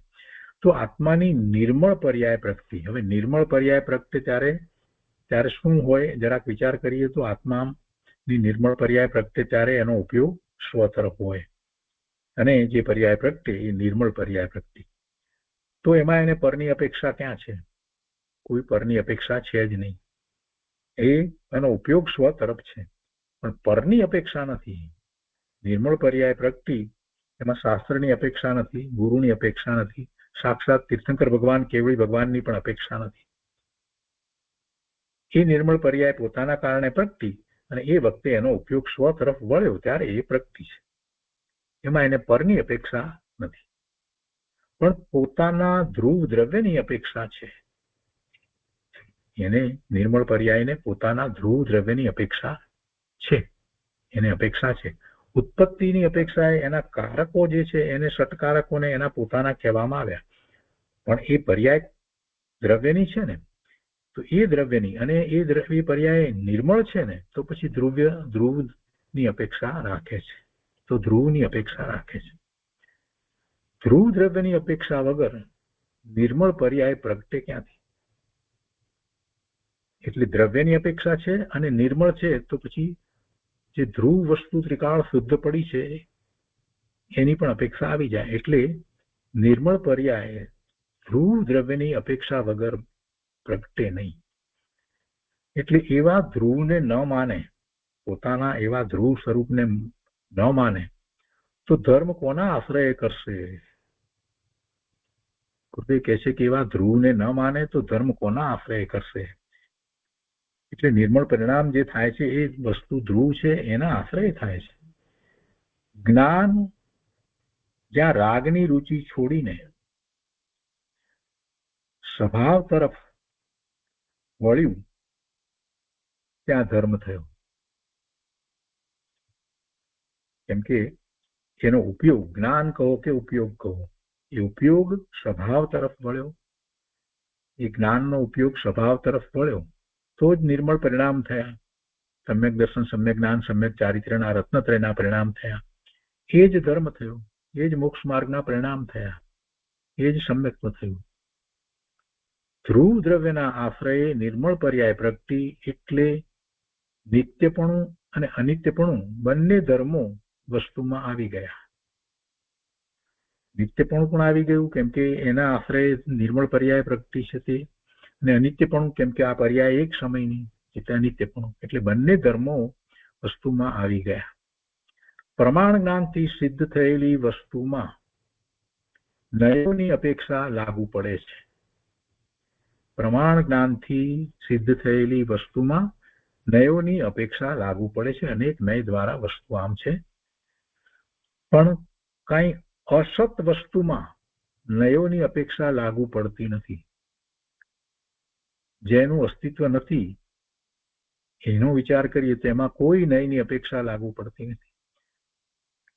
તો આત્માની નિર્મળ પર્યાય પ્રગતિ હવે નિર્મળ પર્યાય પ્રગતિ ત્યારે શું હોય જરાક વિચાર કરીએ તો આત્માની નિર્મળ પર્યાય પ્રગતિ ત્યારે એનો ઉપયોગ સ્વ તરફ હોય અને જે પર્યાય પ્રગટે એ નિર્મળ પર્યાય પ્રગતિ તો એમાં એને પરની અપેક્ષા ક્યાં છે કોઈ પરની અપેક્ષા છે જ નહીં એનો ઉપયોગ સ્વ તરફ છે પણ પરની અપેક્ષા નથી નિર્મળ પર્યાય પ્રગતિ એમાં શાસ્ત્રની અપેક્ષા નથી ગુરુની અપેક્ષા નથી સાક્ષાત તીર્થંકર ભગવાન કેવળી ભગવાનની પણ અપેક્ષા નથી એ નિર્મળ પર્યાય પોતાના કારણે પ્રગતિ અને એ વખતે એનો ઉપયોગ સ્વ તરફ વળ્યો ત્યારે એ પ્રગતિ છે એમાં એને પરની અપેક્ષા નથી પણ પોતાના ધ્રુવ દ્રવ્યની અપેક્ષા છે એને નિર્મળ પર્યાયને પોતાના ધ્રુવ દ્રવ્યની અપેક્ષા છે એને અપેક્ષા છે ઉત્પત્તિની અપેક્ષા એના કારકો જે છે એને ષટકારકોને એના પોતાના કહેવામાં આવ્યા પણ એ પર્યાય દ્રવ્યની છે ને તો એ દ્રવ્યની અને એ દ્રવ્ય પર્યાય નિર્મળ છે ને તો પછી ધ્રુવની અપેક્ષા રાખે છે તો ધ્રુવની અપેક્ષા રાખે છે ધ્રુવ દ્રવ્યની અપેક્ષા વગર નિર્મળ પર્યાય પ્રગટે ક્યાંથી એટલે દ્રવ્યની અપેક્ષા છે અને નિર્મળ છે તો પછી જે ધ્રુવ વસ્તુ ત્રિકાળ શુદ્ધ પડી છે એની પણ અપેક્ષા આવી જાય એટલે નિર્મળ પર્યાય ધ્રુવ દ્રવ્યની અપેક્ષા વગર પ્રગટે નહીં એટલે એવા ધ્રુવને ન માને પોતાના એવા ધ્રુવ સ્વરૂપને ન માને તો ધર્મ કોના આશ્રય કરશે ગુરુદેવ કહે છે કે એવા ધ્રુવને ન માને તો ધર્મ કોના આશ્રય કરશે એટલે નિર્મળ પરિણામ જે થાય છે એ વસ્તુ ધ્રુવ છે એના આશ્રય થાય છે જ્ઞાન જ્યાં રાગની રુચિ છોડીને સ્વભાવ તરફ વળ્યું ત્યાં ધર્મ થયો કેમ કે એનો ઉપયોગ જ્ઞાન કહો કે ઉપયોગ કહો એ ઉપયોગ સ્વભાવ તરફ વળ્યો એ જ્ઞાનનો ઉપયોગ સ્વભાવ તરફ વળ્યો તો જ નિર્મળ પરિણામ થયા સમ્યક દર્શન સમ્યક જ્ઞાન સમ્યક ચારિત્ર્યના રત્નત્રયના પરિણામ થયા એ જ ધર્મ થયો એ જ મોક્ષ માર્ગના પરિણામ થયા એ જ સમ્યક્ત્વ થયું ધ્રુવ દ્રવ્યના આશ્રયે નિર્મળ પર્યાય પ્રગતિ એટલે નિત્યપણું અને અનિત્યપણું બંને ધર્મો વસ્તુમાં આવી ગયા નિત્યપણું પણ આવી ગયું કેમ કે એના આશ્રયે નિર્મળ પર્યાય પ્રગતિ છે તે અને અનિત્યપણું કેમ કે આ પર્યાય એક સમયની એટલે અનિત્યપણું એટલે બંને ધર્મો વસ્તુમાં આવી ગયા પ્રમાણ જ્ઞાનથી સિદ્ધ થયેલી વસ્તુમાં નયોની અપેક્ષા લાગુ પડે છે પ્રમાણ જ્ઞાનથી સિદ્ધ થયેલી વસ્તુમાં નયોની અપેક્ષા લાગુ પડે છે અનેક નય દ્વારા વસ્તુ આમ છે પણ કઈ અસત વસ્તુમાં નયોની અપેક્ષા લાગુ પડતી નથી જેનું અસ્તિત્વ નથી એનો વિચાર કરીએ તો એમાં કોઈ નયની અપેક્ષા લાગુ પડતી નથી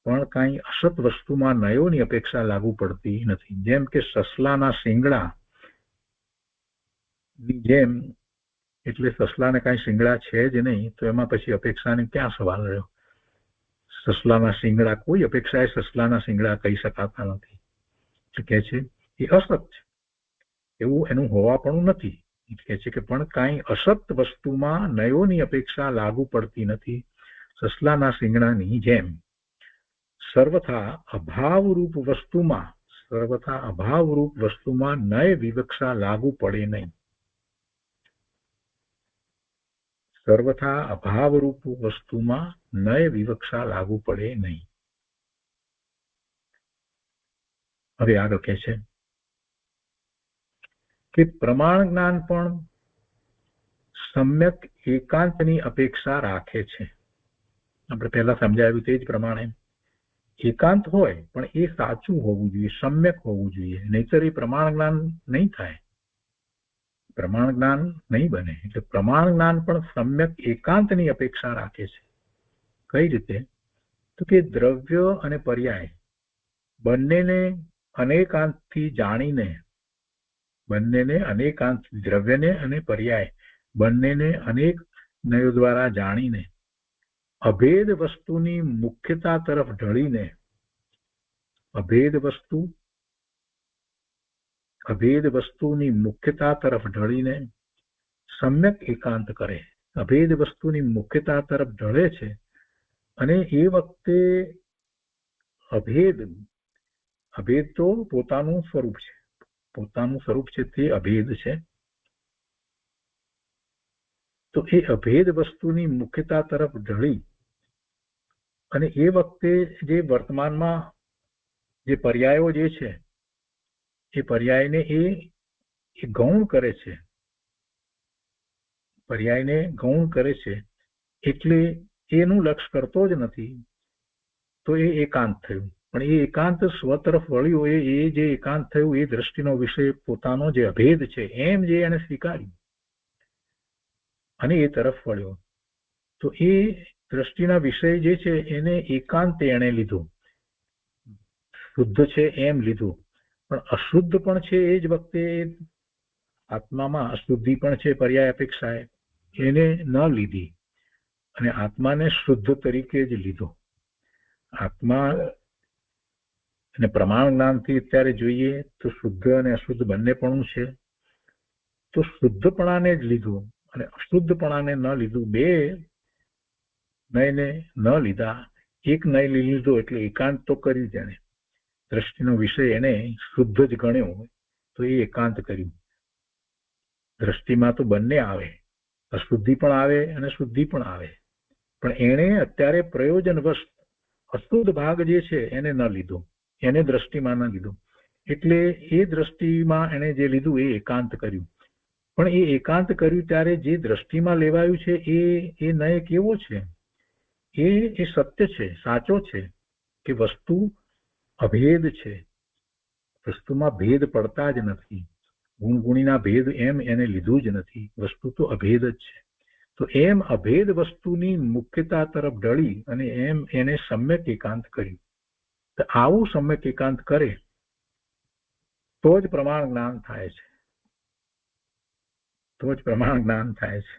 પણ કઈ અસત વસ્તુમાં નયોની અપેક્ષા લાગુ પડતી નથી જેમ કે સસલાના શિંગડા ની જેમ એટલે સસલાને કઈ શિંગડા છે જ નહીં તો એમાં પછી અપેક્ષાને ક્યાં સવાલ રહ્યો સસલાના શિંગડા કોઈ અપેક્ષાએ સસલાના શિંગડા કહી શકાતા નથી એટલે કે છે એ અસત છે એવું એનું હોવાપણું નથી એટલે છે કે પણ કાંઈ અસત વસ્તુમાં નયોની અપેક્ષા લાગુ પડતી નથી સસલાના શિંગડાની જેમ સર્વથા અભાવરૂપ વસ્તુમાં નય વિવક્ષા લાગુ પડે નહીં સર્વથા અભાવરૂપ વસ્તુમાં નય વિવક્ષા લાગુ પડે નહીં હવે આગળ કહે છે કે પ્રમાણ જ્ઞાન પણ સમ્યક એકાંતની અપેક્ષા રાખે છે આપણે પહેલા સમજાવ્યું તે જ પ્રમાણે એકાંત હોય પણ એ સાચું હોવું જોઈએ સમ્યક હોવું જોઈએ નહીતર એ પ્રમાણ જ્ઞાન નહીં થાય પ્રમાણ જ્ઞાન નહીં બને એટલે પ્રમાણ જ્ઞાન પણ સમ્યક એકાંતની અપેક્ષા રાખે છે કઈ રીતે તો કે દ્રવ્ય અને પર્યાય બંનેને અનેકાંતથી જાણીને, દ્રવ્યને અને પર્યાય બંનેને અનેક નયો દ્વારા જાણીને અભેદ વસ્તુની મુખ્યતા તરફ ઢળીને, અભેદ વસ્તુની મુખ્યતા તરફ ઢળીને સમ્યક એકાંત કરે. અભેદ વસ્તુની મુખ્યતા તરફ ઢળે છે અને એ વખતે અભેદ તો પોતાનું સ્વરૂપ છે, તે અભેદ છે. તો એ અભેદ વસ્તુની મુખ્યતા તરફ ઢળી અને એ વખતે જે વર્તમાનમાં જે પર્યાયો જે છે એ પર્યાયને એ ગૌણ કરે છે, એટલે એનું લક્ષ કરતો જ નથી. તો એ એકાંત થયું. પણ એ એકાંત સ્વ તરફ વળ્યું, એ જે એકાંત થયું એ દ્રષ્ટિનો વિષય પોતાનો જે અભેદ છે એમ જે એને સ્વીકાર્યું અને એ તરફ વળ્યો. તો એ દ્રષ્ટિના વિષય જે છે એને એકાંત એને લીધો, શુદ્ધ છે એમ લીધું. પણ અશુદ્ધ પણ છે એ જ વખતે આત્મામાં અશુદ્ધિ પણ છે પર્યાય અપેક્ષાએ, એને ન લીધી અને આત્માને શુદ્ધ તરીકે જ લીધો. આત્મા અને પ્રમાણ જ્ઞાનથી અત્યારે જોઈએ તો શુદ્ધ અને અશુદ્ધ બંને પણ છે. તો શુદ્ધપણાને જ લીધું અને અશુદ્ધપણાને ન લીધું. બે નયને ન લીધા, એક નય લીધો એટલે એકાંત તો કર્યું. જાણે દ્રષ્ટિનો વિષય એને શુદ્ધ જ ગણ્યો તો એ એકાંત કર્યું. દ્રષ્ટિમાં તો બંને આવે, અશુદ્ધિ પણ આવે અને શુદ્ધિ પણ આવે, પણ એણે અત્યારે પ્રયોજનવશ અશુદ્ધ ભાગ જે છે એને ન લીધો, એને દ્રષ્ટિમાં ન લીધો. એટલે એ દ્રષ્ટિમાં એને જે લીધું એ એકાંત કર્યું. પણ એ એકાંત કર્યું ત્યારે જે દ્રષ્ટિમાં લેવાયું છે એ નય કેવો છે? એ સત્ય છે, સાચો છે કે વસ્તુ અભેદ છે, વસ્તુમાં ભેદ પડતા જ નથી, ગુણગુણીના ભેદ એમ એને લીધું જ નથી, વસ્તુ તો અભેદ જ છે. તો એમ અભેદ વસ્તુની મુખ્યતા તરફ ઢળી અને એમ એને સમ્યક એકાંત કર્યું. તો આવું સમ્યક એકાંત કરે તો જ પ્રમાણ જ્ઞાન થાય છે.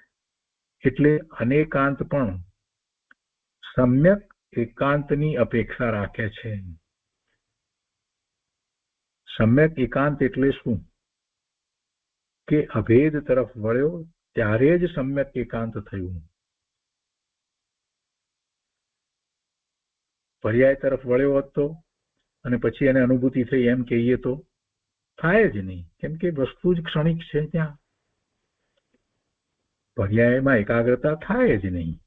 એટલે અનેકાંત પણ સમ્યક એકાંતની અપેક્ષા રાખે છે. સમ્યક એકાંત એટલે શું? કે અભેદ તરફ વળ્યો ત્યારે જ સમ્યક એકાંત થયું. પર્યાય તરફ વળ્યો હતો અને પછી એને અનુભૂતિ થઈ એમ કહીએ તો થાય જ નહીં, કેમ કે વસ્તુ જ ક્ષણિક છે. ત્યાં પર્યાયમાં એકાગ્રતા થાય જ નહીં.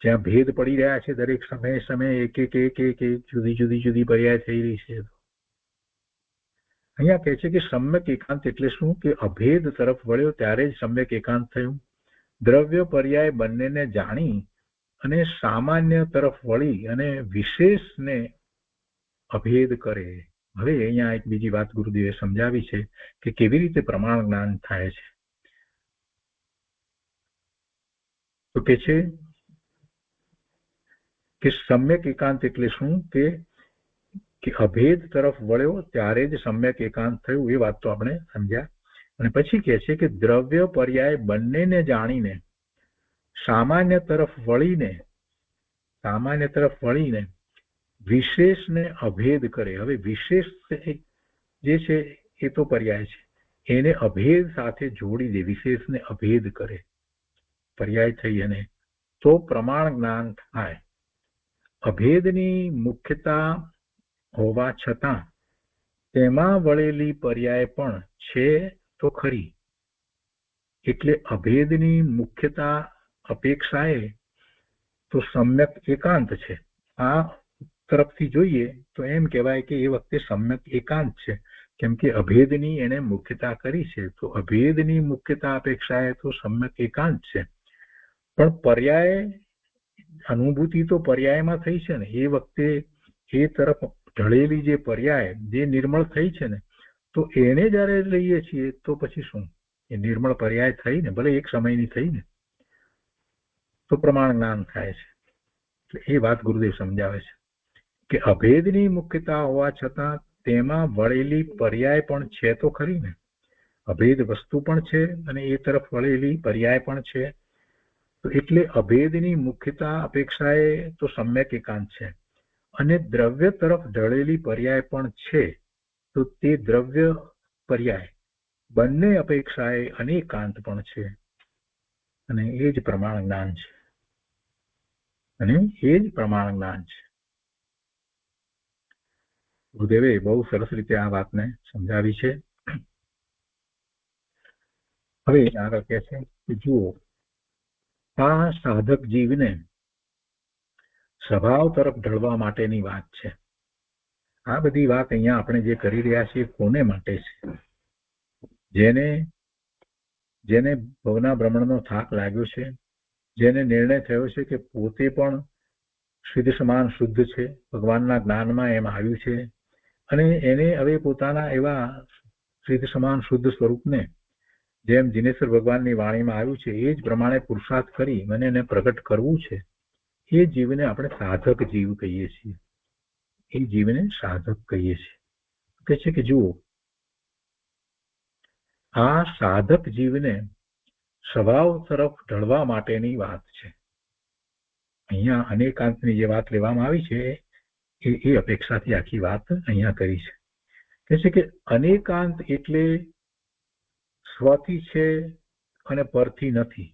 જ્યાં ભેદ પડી રહ્યા છે દરેક સમયે એક જુદી પર્યાય થઈ રહી છે. અહીંયા કહે છે કે સમ્યક એકાંત એટલે શું? કે અભેદ તરફ વળ્યો ત્યારે જ સમ્યક એકાંત થયું. દ્રવ્ય પર્યાય બંનેને જાણી અને સામાન્ય તરફ વળી અને વિશેષને અભેદ કરે. હવે અહીંયા એક બીજી વાત ગુરુદેવે સમજાવી છે કે કેવી રીતે પ્રમાણ જ્ઞાન થાય છે. તો કે છે કે સમ્યક એકાંત એટલે શું? કે અભેદ તરફ વળ્યો ત્યારે જ સમ્યક એકાંત થયું. એ વાત તો આપણે સમજ્યા. અને પછી કહે છે કે દ્રવ્ય પર્યાય બંનેને જાણીને સામાન્ય તરફ વળીને વિશેષને અભેદ કરે. હવે વિશેષ જે છે એ તો પર્યાય છે, એને અભેદ સાથે જોડી દે, વિશેષને અભેદ કરે. પર્યાય થઈ અને તો પ્રમાણ જ્ઞાન થાય. અભેદની મુખ્યતા હોવા છતાં તેમાં વળેલી પર્યાય પણ છે તો ખરી. એટલે અભેદની મુખ્યતા અપેક્ષાએ તો સમ્યક એકાંત છે. આ તરફથી જોઈએ તો એમ કહેવાય કે એ વખતે સમ્યક એકાંત છે, કેમ કે અભેદની એને મુખ્યતા કરી છે. તો અભેદની મુખ્યતા અપેક્ષાએ તો સમ્યક એકાંત છે. પણ પર્યાય અનુભૂતિ તો પર્યાયમાં થઈ છે ને, એ વખતે એ તરફ ઢળેલી જે પર્યાય જે નિર્મળ થઈ છે ને, તો એને જયારે લઈએ છીએ તો પછી શું? એ નિર્મળ પર્યાય થઈ ને, ભલે એક સમયની થઈ ને, તો પ્રમાણ જ્ઞાન થાય છે. એ વાત ગુરુદેવ સમજાવે છે કે અભેદની મુખ્યતા હોવા છતાં તેમાં વળેલી પર્યાય પણ છે તો ખરી ને. અભેદ વસ્તુ પણ છે અને એ તરફ વળેલી પર્યાય પણ છે. તો એટલે અભેદની મુખ્યતા અપેક્ષાએ તો સમ્યક એકાંત છે અને દ્રવ્ય તરફ ઢળેલી પર્યાય પણ છે. તો તે દ્રવ્ય પર્યાય બંને અપેક્ષાએ અનેકાંત પણ છે અને એ જ પ્રમાણ જ્ઞાન છે. અને એ જ પ્રમાણ જ્ઞાન છે. ગુરુદેવે બહુ સરસ રીતે આ વાતને સમજાવી છે. હવે આગળ કહે છે કે જુઓ, આ સાધક જીવને સ્વભાવ તરફ ઢળવા માટેની વાત છે. આ બધી વાત અહીંયા આપણે જે કરી રહ્યા છીએ કોને માટે છે? જેને ભવના ભ્રમણનો થાક લાગ્યો છે, જેને નિર્ણય થયો છે કે પોતે પણ સિદ્ધ સમાન શુદ્ધ છે, ભગવાનના જ્ઞાનમાં એમ આવ્યું છે અને એને હવે પોતાના એવા સિદ્ધ સમાન શુદ્ધ સ્વરૂપને જેમ જીનેશ્વર ભગવાનની વાણીમાં આવ્યું છે એ જ પ્રમાણે પુરુષાર્થ કરી મને એને પ્રગટ કરવું છે. એ જીવને આપણે સાધક જીવ કહીએ છીએ. એ જીવને સાધક કહીએ છીએ. કહે છે કે જુઓ, આ સાધક જીવને સ્વભાવ તરફ ઢળવા માટેની વાત છે. અહીંયા અનેકાંતની જે વાત લેવામાં આવી છે એ અપેક્ષાથી આખી વાત અહીંયા કરી છે. કહે છે કે અનેકાંત એટલે સ્વથી છે અને પરથી નથી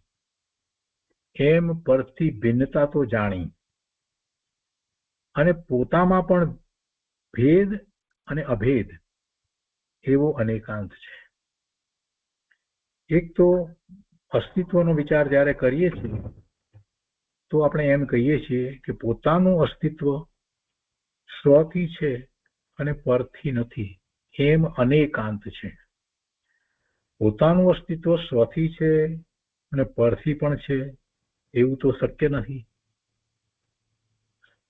એમ પરથી ભિન્નતા તો જાણી અને પોતામાં પણ ભેદ અને અભેદ એવો અનેકાંત છે. એક તો અસ્તિત્વનો વિચાર જ્યારે કરીએ છીએ તો આપણે એમ કહીએ છીએ કે પોતાનું અસ્તિત્વ સ્વથી છે અને પરથી નથી એમ અનેકાંત છે. પોતાનું અસ્તિત્વ સ્વથી છે અને પરથી પણ છે એવું તો શક્ય નથી.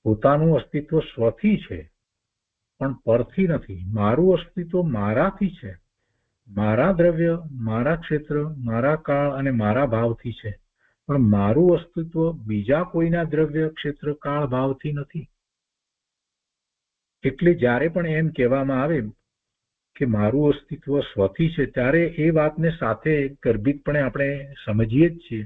પોતાનું અસ્તિત્વ સ્વથી છે પણ પરથી નથી. મારું અસ્તિત્વ મારાથી છે. મારા દ્રવ્ય, મારા ક્ષેત્ર, મારા કાળ અને મારા ભાવથી છે, પણ મારું અસ્તિત્વ બીજા કોઈના દ્રવ્ય, ક્ષેત્ર, કાળ, ભાવથી નથી. એટલે જ્યારે પણ એમ કહેવામાં આવે કે મારું અસ્તિત્વ સ્વથી છે ત્યારે એ વાતને સાથે ગર્ભિતપણે આપણે સમજીએ જ છીએ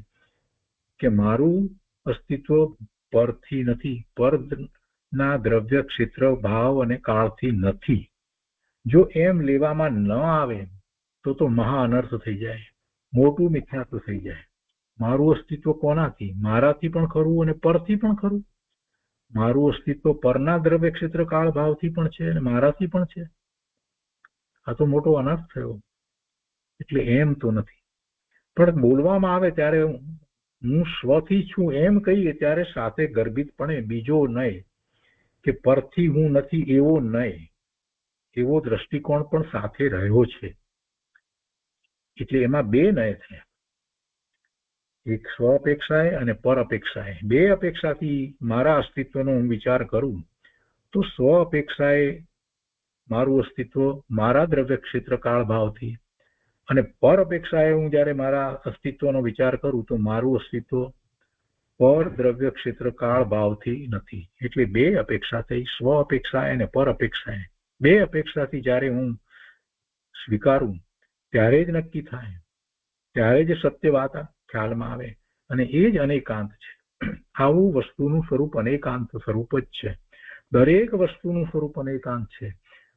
કે મારું અસ્તિત્વ પરથી નથી, પરના દ્રવ્ય, ક્ષેત્ર, ભાવ અને કાળથી નથી. જો એમ લેવામાં ન આવે તો મહા અનર્થ થઈ જાય, મોટું મિથ્યાત્વ થઈ જાય. મારું અસ્તિત્વ કોનાથી? મારાથી પણ ખરું અને પરથી પણ ખરું. મારું અસ્તિત્વ પરના દ્રવ્ય, ક્ષેત્ર, કાળ, ભાવથી પણ છે અને મારાથી પણ છે. આ તો મોટો અનર્થ થયો. એટલે એમ તો નથી. પણ બોલવામાં આવે ત્યારે હું સ્વથી છું એમ કહીએ ત્યારે સાથે ગર્ભિતપણે બીજો નય કે પરથી હું નથી એવો નય, એવો દ્રષ્ટિકોણ પણ સાથે રહ્યો છે. એટલે એમાં બે નય થયા, એક સ્વ અપેક્ષાએ અને પર અપેક્ષાએ. બે અપેક્ષાથી મારા અસ્તિત્વનો હું વિચાર કરું તો સ્વ અપેક્ષાએ મારું અસ્તિત્વ મારા દ્રવ્ય, ક્ષેત્ર, કાળ, ભાવથી અને પર અપેક્ષાએ હું જ્યારે મારા અસ્તિત્વનો વિચાર કરું તો મારું અસ્તિત્વ પર દ્રવ્ય, ક્ષેત્ર, કાળ, ભાવથી નથી. એટલે બે અપેક્ષા થઈ, સ્વ અપેક્ષાએ અને પર અપેક્ષાએ. બે અપેક્ષાથી જ્યારે હું સ્વીકારું ત્યારે જ નક્કી થાય, ત્યારે જ સત્ય વાત ખ્યાલમાં આવે અને એ જ અનેકાંત છે. આવું વસ્તુનું સ્વરૂપ અનેકાંત સ્વરૂપ જ છે. દરેક વસ્તુનું સ્વરૂપ અનેકાંત છે.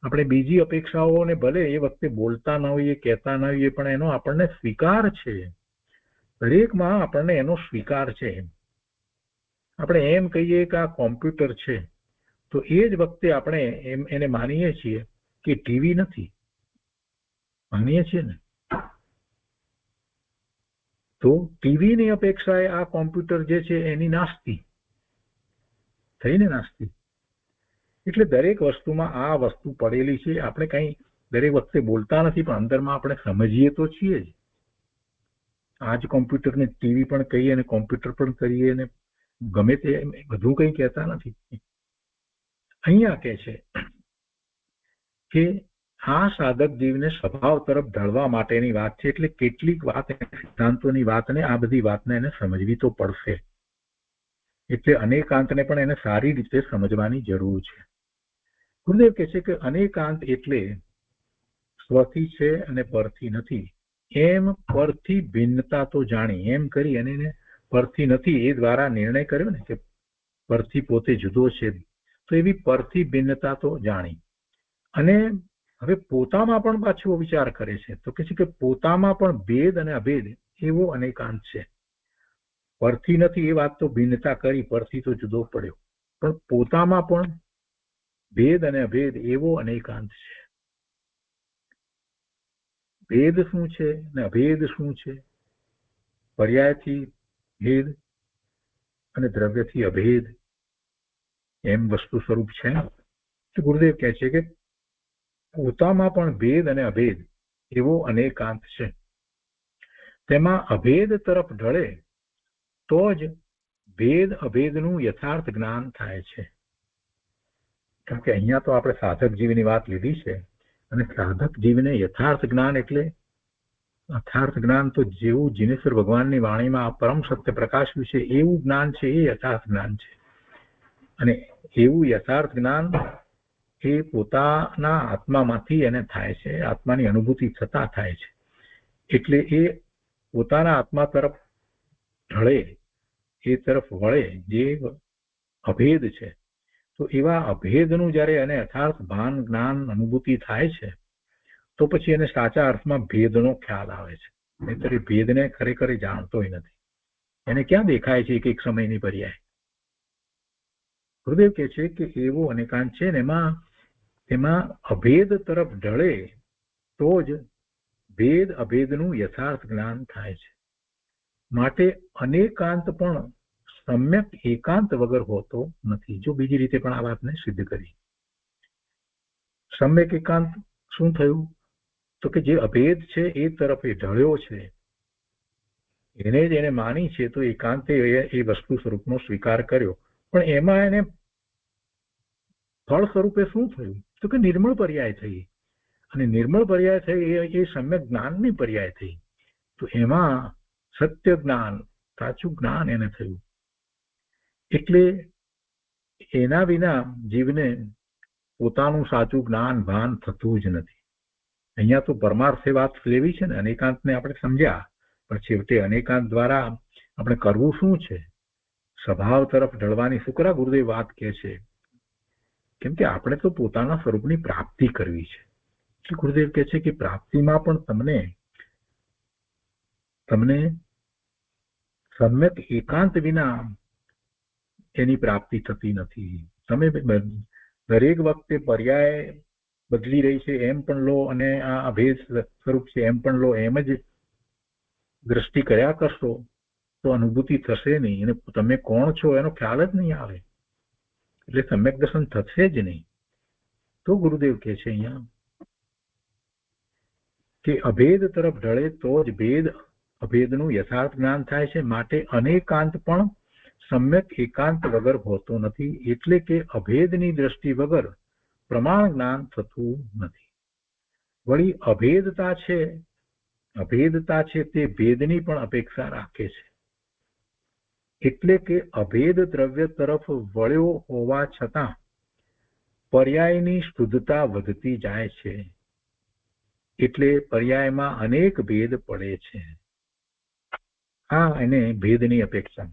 આપણે બીજી અપેક્ષાઓને ભલે એ વખતે બોલતા ન હોઈએ, કહેતા ન હોઈએ, પણ એનો આપણને સ્વીકાર છે. દરેકમાં આપણને એનો સ્વીકાર છે. આપણે એમ કહીએ કે આ કોમ્પ્યુટર છે તો એ જ વખતે આપણે એને માનીએ છીએ કે ટીવી નથી. માનીએ છીએ ને? તો ટીવીની અપેક્ષાએ આ કોમ્પ્યુટર જે છે એની નાસ્તી થઈને નાસ્તી. એટલે દરેક વસ્તુમાં આ વસ્તુ પડેલી છે. આપણે કઈ દરેક વખતે બોલતા નથી પણ અંદરમાં આપણે સમજીએ તો છીએ જ. આજ કોમ્પ્યુટરને ટીવી પણ કહીએ અને કોમ્પ્યુટર પણ કરીએ અને ગમે તે બધું કઈ કહેતા નથી. અહીંયા કહે છે કે આ સાધક જીવને સ્વભાવ તરફ ઢળવા માટેની વાત છે. એટલે કેટલીક વાત, સિદ્ધાંતોની વાતને, આ બધી વાતને એને સમજવી તો પડશે. એટલે અનેકાંતને પણ એને સારી રીતે સમજવાની જરૂર છે. ગુરુદેવ કહે છે કે અનેકાંત એટલે સ્વથી છે અને પરથી નથી, એમ પરથી ભિન્નતા તો જાણી, એમ કરી અને એને પરથી નથી એ દ્વારા નિર્ણય કર્યો ને કે પરથી પોતે જુદો છે, તો એવી પરથી ભિન્નતા તો જાણી. અને હવે પોતામાં પણ પાછો વિચાર કરે છે, તો કે છે કે પોતામાં પણ ભેદ અને અભેદ એવો અનેકાંત છે. પરથી નથી એ વાત તો ભિન્નતા કરી, પરથી તો જુદો પડ્યો, પણ પોતામાં પણ ભેદ અને અભેદ એવો અનેકાંત છે. ભેદ શું છે ને અભેદ શું છે? પર્યાયથી ભેદ અને દ્રવ્યથી અભેદ એમ વસ્તુ સ્વરૂપ છે. તો ગુરુદેવ કહે છે કે પોતામાં પણ ભેદ અને અભેદ એવો અનેકાંત છે. તેમાં અભેદ તરફ ઢળે તો જ ભેદ અભેદનું યથાર્થ જ્ઞાન થાય છે. કેમ કે અહીંયા તો આપણે સાધક જીવની વાત લીધી છે, અને સાધક જીવને યથાર્થ જ્ઞાન એટલે યથાર્થ જ્ઞાન તો જેવું જીનેશ્વર ભગવાનની વાણીમાં પરમ સત્ય પ્રકાશ્યું છે એવું જ્ઞાન છે, એ યથાર્થ જ્ઞાન છે. અને એવું યથાર્થ જ્ઞાન એ પોતાના આત્મામાંથી એને થાય છે, આત્માની અનુભૂતિ થતા થાય છે. એટલે એ પોતાના આત્મા તરફ ઢળે, એ તરફ વળે જે અભેદ છે. તો એવા અભેદનું જ્યારે એને યથાર્થ ભાન જ્ઞાન અનુભૂતિ થાય છે, તો પછી એને સાચા અર્થમાં ભેદનો ખ્યાલ આવે છે. નહીંતર એ ભેદને ખરેખર જાણતોય નથી, એને ક્યાં દેખાય છે એક સમયની પર્યાય. ગુરુદેવ કહે છે કે એવો અનેકાંત છે ને એમાં અભેદ તરફ ઢળે તો જ ભેદ અભેદનું યથાર્થ જ્ઞાન થાય છે. માટે અનેકાંત પણ સમ્યક એકાંત વગર હોતો નથી. જો બીજી રીતે પણ આ વાતને સિદ્ધ કરી. સમ્યક એકાંત શું થયું? તો કે જે અભેદ છે એ તરફ એ ઢળ્યો છે, એને જ એને માની છે, તો એકાંતે એ વસ્તુ સ્વરૂપનો સ્વીકાર કર્યો. પણ એમાં એને ફળ સ્વરૂપે શું થયું? તો કે નિર્મળ પર્યાય થઈ. અને નિર્મળ પર્યાય થઈ એ સમ્યક જ્ઞાનની પર્યાય થઈ. તો એમાં સત્ય જ્ઞાન, સાચું જ્ઞાન એને થયું. એટલે એના વિના જીવને પોતાનું સાચું જ્ઞાન ભાન થતું જ નથી. અહીંયા તો પરમાર્થે વાત લેવી છે ને, અનેકાંતને આપણે સમજ્યા, પણ છેવટે અનેકાંત દ્વારા આપણે કરવું શું છે? સ્વભાવ તરફ ઢળવાની શુક્રા ગુરુદેવ વાત કહે છે. કેમ કે આપણે તો પોતાના સ્વરૂપની પ્રાપ્તિ કરવી છે. એટલે ગુરુદેવ કહે છે કે પ્રાપ્તિમાં પણ તમને સમ્યક એકાંત વિના એની પ્રાપ્તિ થતી નથી. તમે દરેક વખતે પર્યાય બદલી રહી છે એમ પણ લો, અને આ અભેદ સ્વરૂપ છે એમ પણ લો, એમ જ દ્રષ્ટિ કર્યા કરશો તો અનુભૂતિ થશે નહીં, અને તમે કોણ છો એનો ખ્યાલ જ નહીં આવે. એટલે સમ્યક દર્શન થશે જ નહીં. તો ગુરુદેવ કહે છે અહીંયા કે અભેદ તરફ ઢળે તો જ ભેદ અભેદનું યથાર્થ જ્ઞાન થાય છે. માટે અનેકાંત પણ સમ્યક એકાંત વગર હોતો નથી. એટલે કે અભેદની દ્રષ્ટિ વગર પ્રમાણ જ્ઞાન થતું નથી. વળી અભેદતા છે તે ભેદની પણ અપેક્ષા રાખે છે. એટલે કે અભેદ દ્રવ્ય તરફ વળ્યો હોવા છતાં પર્યાયની શુદ્ધતા વધતી જાય છે. એટલે પર્યાયમાં અનેક ભેદ પડે છે. આ એને ભેદની અપેક્ષા.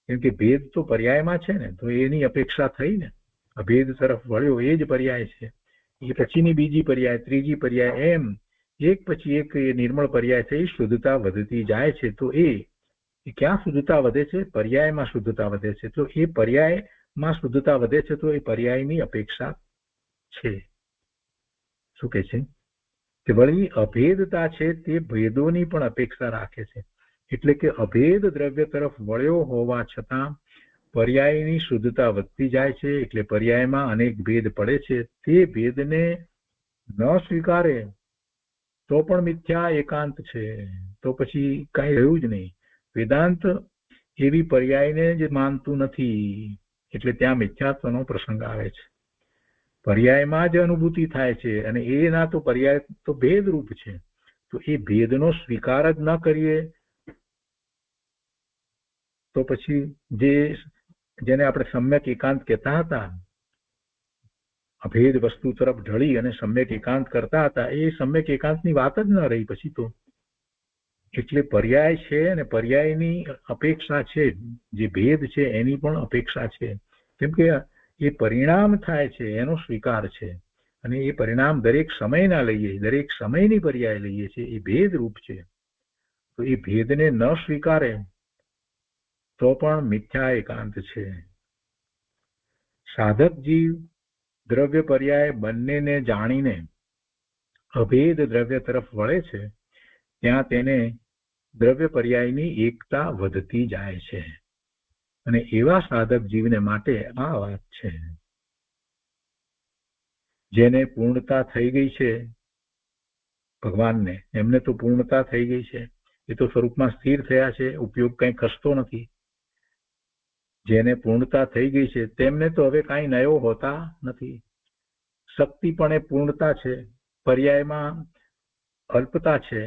કેમ કે ભેદ તો પર્યાયમાં છે ને, તો એની અપેક્ષા થઈ ને. અભેદ તરફ વળ્યો એ જ પર્યાય છે. એ પછીની બીજી પર્યાય, ત્રીજી પર્યાય, એમ એક પછી એક એ નિર્મળ પર્યાય થઈ શુદ્ધતા વધતી જાય છે. તો એ ક્યાં શુદ્ધતા વધે છે? પર્યાયમાં શુદ્ધતા વધે છે. તો એ પર્યાયમાં શુદ્ધતા વધે છે, તો એ પર્યાયની અપેક્ષા છે. શું કે છે કે વળી અભેદતા છે તે ભેદોની પણ અપેક્ષા રાખે છે. એટલે કે અભેદ દ્રવ્ય તરફ વળ્યો હોવા છતાં પર્યાયની શુદ્ધતા વધતી જાય છે. એટલે પર્યાયમાં અનેક ભેદ પડે છે. તે ભેદને ન સ્વીકારે તો પણ મિથ્યા એકાંત છે. તો પછી કઈ રહ્યું જ નહીં. વેદાંત એવી પર્યાયને જ માનતું નથી. એટલે ત્યાં મિથ્યાત્વનો પ્રસંગ આવે છે. પર્યાયમાં જ અનુભૂતિ થાય છે, અને એના તો પર્યાય તો ભેદરૂપ છે. તો એ ભેદનો સ્વીકાર જ ન કરીએ તો પછી જે જેને આપણે સમ્યક એકાંત કહેતા હતા, અભેદ વસ્તુ તરફ ઢળી અને સમ્યક એકાંત કરતા હતા, એ સમ્યક એકાંતની વાત જ ન રહી પછી તો. એટલે પર્યાય છે અને પર્યાયની અપેક્ષા છે, જે ભેદ છે એની પણ અપેક્ષા છે, કેમ કે એ પરિણામ થાય છે એનો સ્વીકાર છે, અને એ પરિણામ દરેક સમયના લઈએ, દરેક સમયની પર્યાય લઈએ છે, એ ભેદ રૂપ છે. તો એ ભેદને ન સ્વીકારે તો પણ મિથ્યા એકાંત છે. સાધક જીવ દ્રવ્ય પર્યાય બંનેને જાણીને અભેદ દ્રવ્ય તરફ વળે છે, ત્યાં તેને દ્રવ્ય પર્યાયની એકતા વધતી જાય છે, અને એવા સાધક જીવને માટે આ વાત છે. જેને પૂર્ણતા થઈ ગઈ છે ભગવાનને, એમને તો પૂર્ણતા થઈ ગઈ છે, એ તો સ્વરૂપમાં સ્થિર થયા છે, ઉપયોગ કંઈ ખસતો નથી. જેને પૂર્ણતા થઈ ગઈ છે તેમને તો હવે કાંઈ નયો હોતા નથી. શક્તિ પણ એ પૂર્ણતા છે, પર્યાયમાં અલ્પતા છે.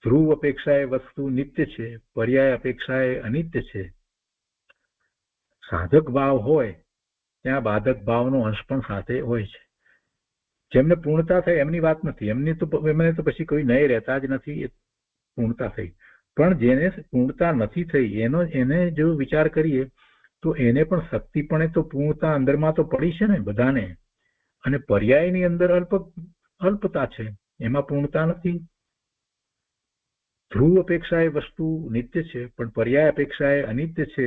ધ્રુવ અપેક્ષાએ વસ્તુ નિત્ય છે, પર્યાય અપેક્ષાએ અનિત્ય છે. સાધક ભાવ હોય ત્યાં બાધક ભાવનો અંશ પણ સાથે હોય છે. જેમને પૂર્ણતા થઈ એમની વાત નથી, એમને તો પછી કોઈ નય રહેતા જ નથી, પૂર્ણતા થઈ. પણ જેને પૂર્ણતા નથી થઈ એને જો વિચાર કરીએ તો એને પણ શક્તિ પણ તો પૂર્ણતા અંદરમાં તો પડી છે ને બધાને, અને પર્યાયની અંદર અલ્પતા છે, એમાં પૂર્ણતા નથી. ધ્રુવ અપેક્ષાએ વસ્તુ નિત્ય છે, પણ પર્યાય અપેક્ષાએ અનિત્ય છે.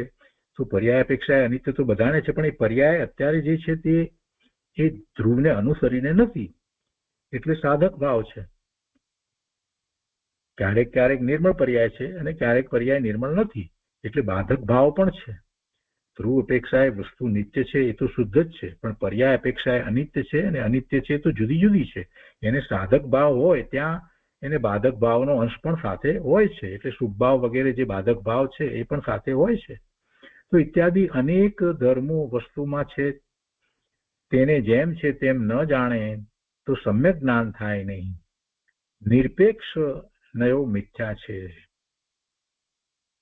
તો પર્યાય અપેક્ષાએ અનિત્ય તો બધાને છે, પણ એ પર્યાય અત્યારે જે છે તે એ ધ્રુવને અનુસરીને નથી, એટલે સાધક ભાવ છે. ક્યારેક ક્યારેક નિર્મળ પર્યાય છે અને ક્યારેક પર્યાય નિર્મળ નથી, એટલે બાધક ભાવ પણ છે. ધ્રુવ અપેક્ષાએ વસ્તુ નિત્ય છે એ તો શુદ્ધ જ છે, પણ પર્યાય અપેક્ષાએ અનિત્ય છે, અને અનિત્ય છે તો જુદી જુદી છે. એને સાધક ભાવ હોય ત્યાં એને બાધક ભાવનો અંશ પણ સાથે હોય છે, એટલે શુભ ભાવ વગેરે જે બાધક ભાવ છે એ પણ સાથે હોય છે. તો ઇત્યાદિ અનેક ધર્મો વસ્તુમાં છે, તેને જેમ છે તેમ ન જાણે તો સમ્યક જ્ઞાન થાય નહીં. નિરપેક્ષ નયો મિથ્યા છે,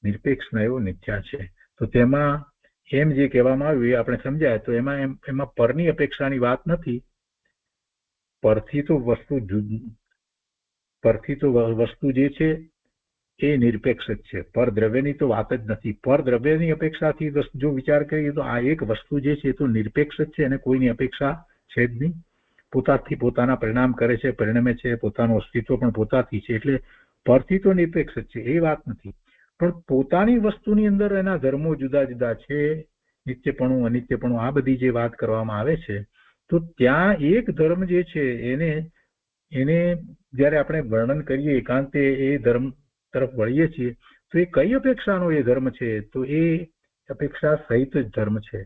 નિરપેક્ષ નયો મિથ્યા છે. તો તેમાં એમ જે કહેવામાં આવ્યું એ આપણે સમજાય તો એમાં પરની અપેક્ષાની વાત નથી. પરથી તો વસ્તુ જે છે એ નિરપેક્ષ જ છે, પર દ્રવ્યની તો વાત જ નથી. પર દ્રવ્યની અપેક્ષાથી જો વિચાર કરીએ તો આ એક વસ્તુ જે છે એ તો નિરપેક્ષ જ છે, અને કોઈની અપેક્ષા છે જ નહીં. પોતાથી પોતાના પરિણામ કરે છે, પરિણમે છે, પોતાનું અસ્તિત્વ પણ પોતાથી છે, એટલે પરથી તો નિરપેક્ષ જ છે, એ વાત નથી. પણ પોતાની વસ્તુની અંદર એના ધર્મો જુદા જુદા છે, નિત્યપણું અનિત્યપણું આ બધી જે વાત કરવામાં આવે છે, તો ત્યાં એક ધર્મ જે છે એને જ્યારે આપણે વર્ણન કરીએ એકાંતે એ ધર્મ તરફ વળીએ છીએ તો એ કઈ અપેક્ષાનો એ ધર્મ છે, તો એ અપેક્ષા સહિત જ ધર્મ છે.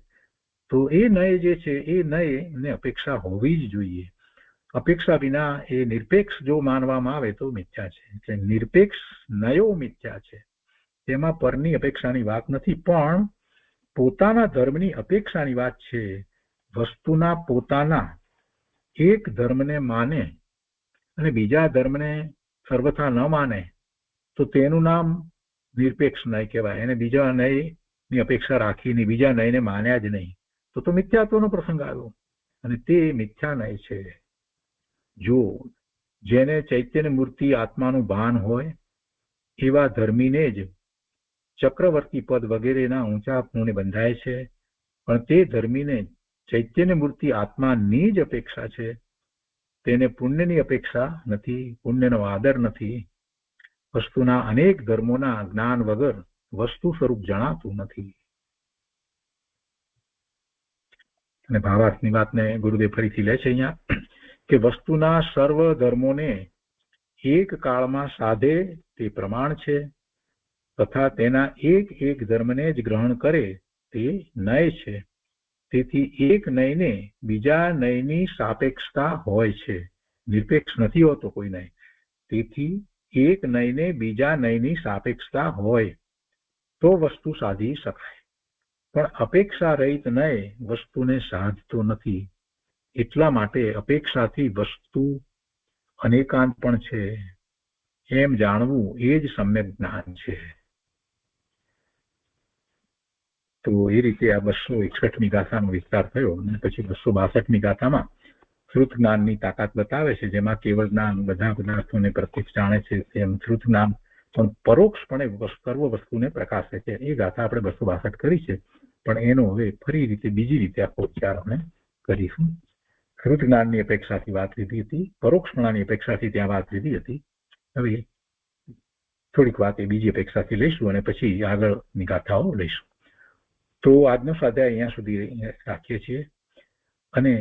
તો એ નય જે છે એ નયને અપેક્ષા હોવી જ જોઈએ. અપેક્ષા વિના એ નિરપેક્ષ જો માનવામાં આવે તો મિથ્યા છે. એટલે નિરપેક્ષ નયો મિથ્યા છે, તેમાં પરની અપેક્ષાની વાત નથી, પણ પોતાના ધર્મની અપેક્ષાની વાત છે. વસ્તુના પોતાના એક ધર્મને માને અને બીજા ધર્મને સર્વથા ન માને તો તેનું નામ નિરપેક્ષ નય કહેવાય. એને બીજા નયની અપેક્ષા રાખીને બીજા નયને માન્યા જ નહીં તો મિથ્યાત્વનો પ્રસંગ આવ્યો, અને તે મિથ્યા નય છે. જો જેને ચૈતન્ય મૂર્તિ આત્માનું ભાન હોય એવા ધર્મીને જ ચક્રવર્તી પદ વગેરેના ઊંચા પુણ્ય બંધાય છે, પણ તે ધર્મીને ચૈતન્ય મૂર્તિ આત્માની જ અપેક્ષા છે. તેને પુણ્યની અપેક્ષા નથી, પુણ્યનો આદર નથી. વસ્તુના અનેક ધર્મોના જ્ઞાન વગર વસ્તુ સ્વરૂપ જણાતું નથી. અને ભાવાર્થની વાતને ગુરુદેવ ફરીથી લે છે અહીંયા કે વસ્તુના સર્વ ધર્મોને એક કાળમાં સાધે તે પ્રમાણ છે, તથા તેના એક એક ધર્મને જ ગ્રહણ કરે તે નય છે. તેથી એક નયને બીજા નયની સાપેક્ષતા હોય છે, નિરપેક્ષ નથી હોતો કોઈ નય. તેથી એક નયને બીજા નયની સાપેક્ષતા હોય તો વસ્તુ સાધી શકાય, પણ અપેક્ષા રહિત નય વસ્તુને સાધતો નથી. એટલા માટે અપેક્ષાથી વસ્તુ અનેકાંત પણ છે એમ જાણવું એ જ સમ્યક જ્ઞાન છે. તો એ રીતે આ 261મી ગાથાનો વિસ્તાર થયો અને પછી 262મી ગાથામાં શ્રુત જ્ઞાનની તાકાત બતાવે છે, જેમાં કેવળ જ્ઞાન બધા પદાર્થોને પ્રત્યક્ષ જાણે છે તેમ શ્રુત જ્ઞાન પણ પરોક્ષપણે સર્વ વસ્તુને પ્રકાશે છે. એ ગાથા આપણે 262 કરી છે, પણ એનો હવે ફરી રીતે બીજી રીતે આખો વિચાર આપણે કરીશું. શ્રુત જ્ઞાનની અપેક્ષાથી વાત લીધી હતી, પરોક્ષપણાની અપેક્ષાથી ત્યાં વાત લીધી હતી. હવે થોડીક વાત એ બીજી અપેક્ષાથી લઈશું અને પછી આગળની ગાથાઓ લઈશું. તો આજનો સ્વાધ્યાય અહીંયા સુધી રાખીએ છીએ અને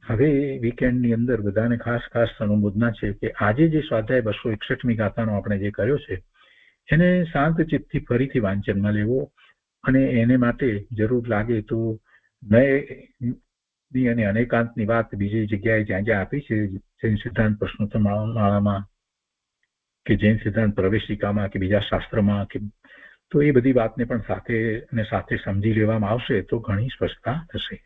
હવે વીકેન્ડની અંદર બધાને ખાસ ખાસ અનુમોદના છે કે આજે જે સ્વાધ્યાય 261મી ગાથાનો આપણે જે કર્યો છે એને શાંત ચિત્તથી ફરીથી વાંચનમાં લેવો અને એને માટે જરૂર લાગે તો નયની અને અનેકાંતની વાત બીજી જગ્યાએ જ્યાં જ્યાં આપી છે, જૈન સિદ્ધાંત પ્રશ્નોત્તર માળામાં કે જૈન સિદ્ધાંત પ્રવેશિકામાં કે બીજા શાસ્ત્રમાં કે તો એ બધી વાતને પણ સાથે સમજી લેવામાં આવશે તો ઘણી સ્પષ્ટતા થશે.